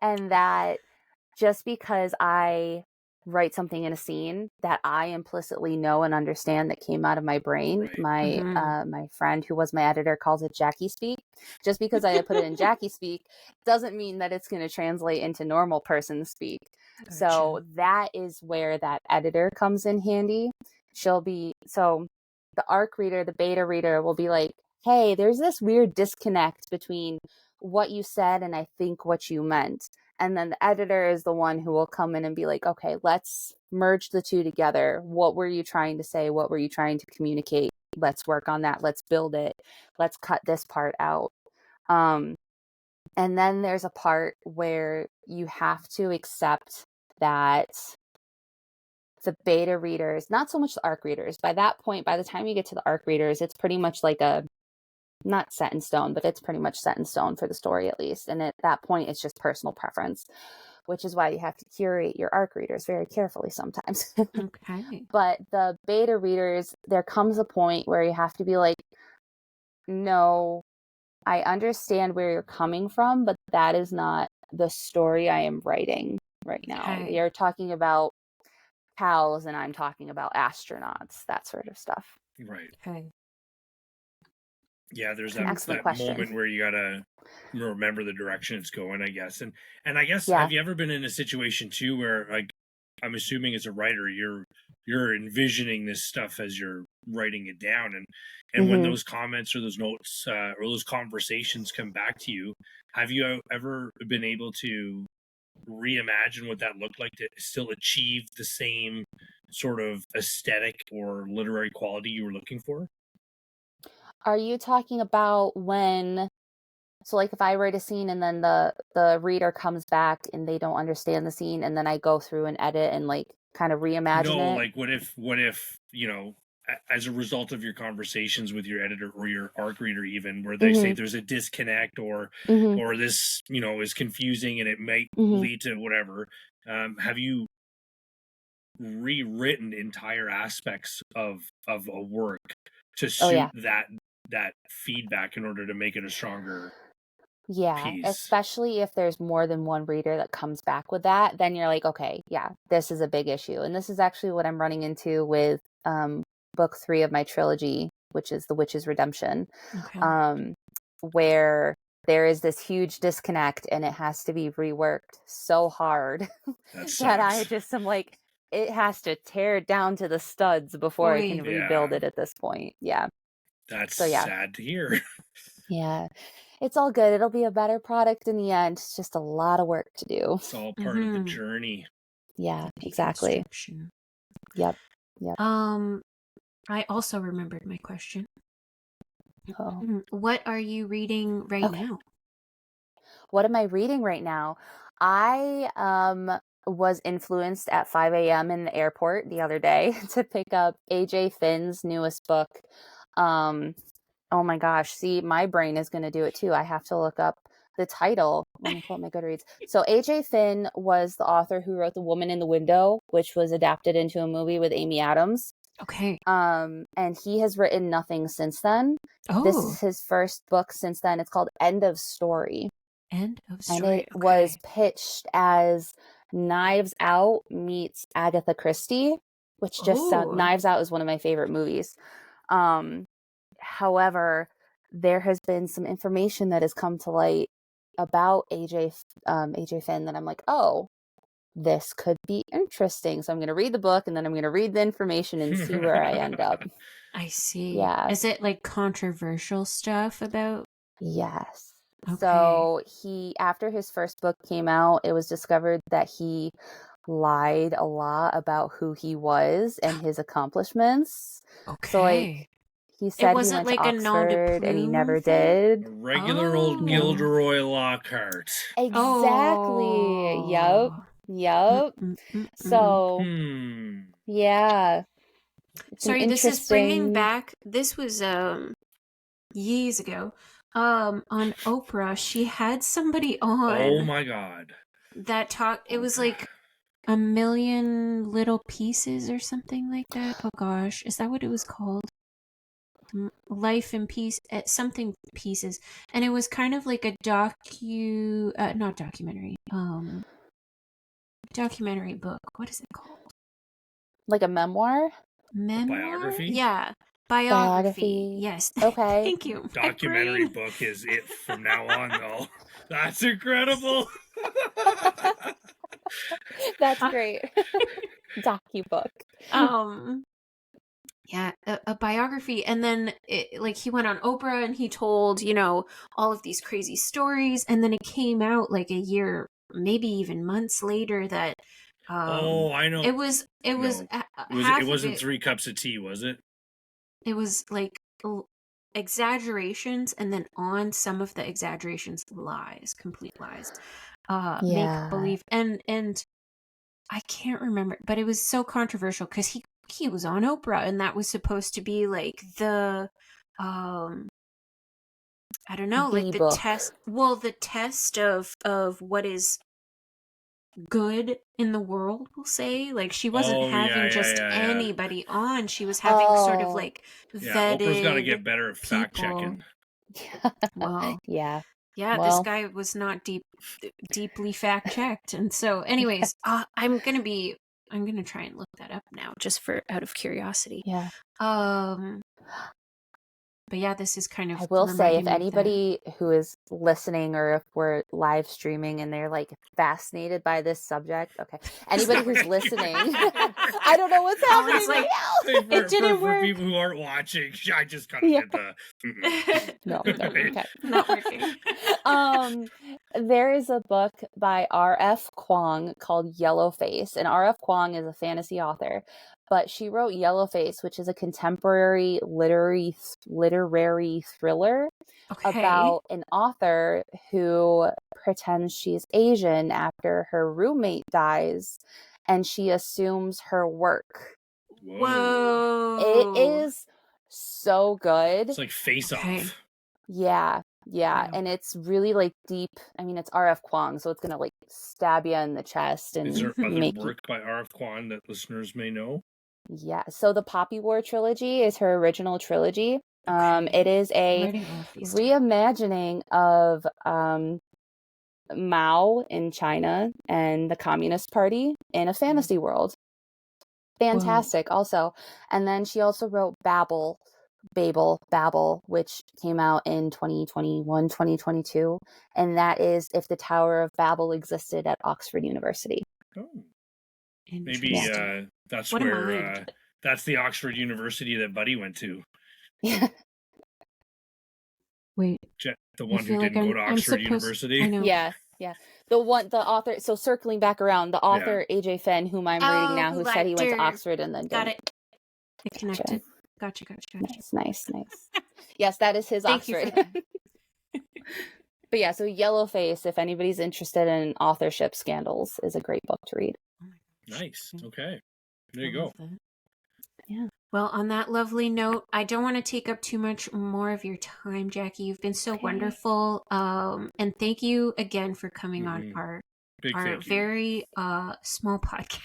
And that just because I write something in a scene that I implicitly know and understand that came out of my brain, right. My friend who was my editor calls it Jackie speak. Just because I put it in Jackie speak doesn't mean that it's going to translate into normal person speak. Gotcha. So that is where that editor comes in handy. So the ARC reader, the beta reader will be like, hey, there's this weird disconnect between what you said and I think what you meant. And then the editor is the one who will come in and be like, okay, let's merge the two together. What were you trying to say? What were you trying to communicate? Let's work on that. Let's build it. Let's cut this part out. And then there's a part where you have to accept that the beta readers, not so much the ARC readers, by that point, by the time you get to the ARC readers, it's pretty much like not set in stone, but it's pretty much set in stone for the story at least. And at that point, it's just personal preference, which is why you have to curate your ARC readers very carefully sometimes. Okay. But the beta readers, there comes a point where you have to be like, no, I understand where you're coming from, but that is not the story I am writing right now. Okay. We are talking about cows and I'm talking about astronauts, that sort of stuff. Right. Okay. Yeah, there's Excellent that question. moment where you gotta remember the direction it's going, I guess. And I guess, Yeah. have you ever been in a situation too where, like, I'm assuming as a writer, you're envisioning this stuff as you're writing it down, and when those comments or those notes or those conversations come back to you, have you ever been able to reimagine what that looked like to still achieve the same sort of aesthetic or literary quality you were looking for? Are you talking about when, so like if I write a scene and then the reader comes back and they don't understand the scene and then I go through and edit and like kind of reimagine No, it? like what if, as a result of your conversations with your editor or your ARC reader, even where they say there's a disconnect or this, is confusing and it might lead to whatever, have you rewritten entire aspects of a work to suit that feedback in order to make it a stronger piece? Especially if there's more than one reader that comes back with that, then you're like, okay, yeah, this is a big issue. And this is actually what I'm running into with book 3 of my trilogy, which is The Witch's Redemption, where there is this huge disconnect and it has to be reworked so hard that I just am like, it has to tear it down to the studs before I can rebuild it at this point. Yeah. That's sad to hear. Yeah. It's all good. It'll be a better product in the end. It's just a lot of work to do. It's all part of the journey. Yeah, exactly. Yep. I also remembered my question. Oh. What are you reading right now? What am I reading right now? I was influenced at 5 a.m. in the airport the other day to pick up AJ Finn's newest book. Oh my gosh, see, my brain is going to do it too. I have to look up the title. Let me pull up my Goodreads. So AJ Finn was the author who wrote The Woman in the Window, which was adapted into a movie with Amy Adams. Okay. And he has written nothing since then. Oh. This is his first book since then. It's called End of Story. End of Story. And it was pitched as Knives Out meets Agatha Christie, which just Knives Out is one of my favorite movies. However, there has been some information that has come to light about AJ Finn that I'm like, oh, this could be interesting. So I'm going to read the book and then I'm going to read the information and see where I end up. I see. Yeah. Is it like controversial stuff about? Yes. Okay. So after his first book came out, it was discovered that he lied a lot about who he was and his accomplishments. Okay. So like, he said he went to Oxford and he never did. A regular old Gilderoy Lockhart. Exactly. Yep. So, yeah. Sorry, this is bringing back. This was years ago. On Oprah, she had somebody on. Oh my God. That talked. It was like A Million Little Pieces or something like that. Oh gosh, is that what it was called? Life in Peace, something pieces, and it was kind of like a not documentary, documentary book. What is it called? Like a memoir? Biography? Yeah, biography. Yes. Okay. Thank you. Documentary book is it from now on, though. That's incredible. That's great. Docu-book. Yeah, a biography, and then he went on Oprah and he told all of these crazy stories, and then it came out like a year, maybe even months later that I know it wasn't 3 cups of tea, was it? It was like exaggerations, and then on some of the exaggerations, lies, complete lies, make believe. And I can't remember, but it was so controversial because he was on Oprah, and that was supposed to be like the I don't know, like the book. test. Well, the test of what is good in the world, we'll say. Like, she wasn't having just anybody on. She was having sort of like vetted. Oprah's got to get better at people. fact checking. Well, yeah. Well, this guy was not deeply fact checked, and so, anyways, I'm gonna try and look that up now, just for out of curiosity. Yeah. But yeah, this is kind of. I will say, if anybody who is listening, or if we're live streaming and they're like fascinated by this subject, okay, anybody who's listening, I don't know what's happening right now. It didn't work. For people who aren't watching, I just kind of did the. No, okay, not working. There is a book by R.F. Kuang called Yellowface, and R.F. Kuang is a fantasy author. But she wrote Yellowface, which is a contemporary literary thriller about an author who pretends she's Asian after her roommate dies, and she assumes her work. Whoa. It is so good. It's like Face Off. Yeah. And it's really like deep. I mean, it's R.F. Kuang, so it's gonna like stab you in the chest. And is there other work by R.F. Kuang that listeners may know? Yeah, so the Poppy War trilogy is her original trilogy. It is a reimagining of Mao in China and the Communist Party in a fantasy world. Fantastic. Also. And then she also wrote Babel, which came out in 2021, 2022. And that is if the Tower of Babel existed at Oxford University. Oh. Maybe that's where that's the Oxford University that Buddy went to. Yeah. Wait, the one who didn't go to Oxford University. Yeah. The author. So circling back around, the author AJ Fenn, whom I'm reading now, who said he went to Oxford and then got it. It connected. Gotcha. Nice. Yes, that is his Oxford. But yeah, so Yellowface, if anybody's interested in authorship scandals, is a great book to read. Nice. Okay. There you go. Yeah. Well, on that lovely note, I don't want to take up too much more of your time, Jackie. You've been so wonderful. And thank you again for coming on our very small podcast.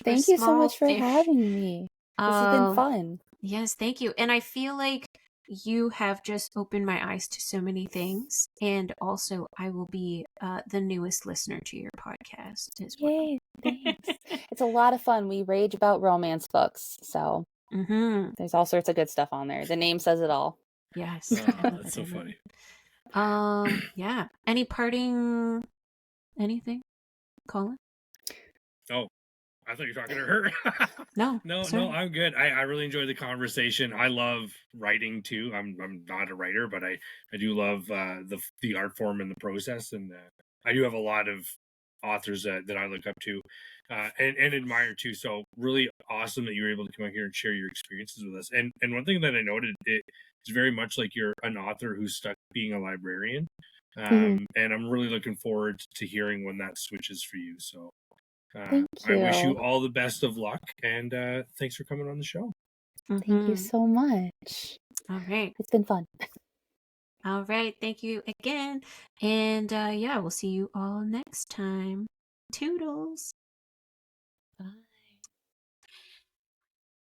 Thank you so much for having me. This has been fun. Yes, thank you. And I feel like you have just opened my eyes to so many things. And also, I will be the newest listener to your podcast as well. Yay, thanks. It's a lot of fun. We rage about romance books. So there's all sorts of good stuff on there. The name saes it all. Yes. That's so funny. Yeah. Any parting anything, Colin? Oh, I thought you were talking to her. No, I'm good. I really enjoyed the conversation. I love writing too. I'm not a writer, but I do love the art form and the process, and I do have a lot of authors that I look up to and admire too. So really awesome that you were able to come out here and share your experiences with us. And one thing that I noted, it's very much like you're an author who's stuck being a librarian, and I'm really looking forward to hearing when that switches for you. So. Thank you. I wish you all the best of luck, and thanks for coming on the show. Thank you so much. All right. It's been fun. All right. Thank you again. And we'll see you all next time. Toodles.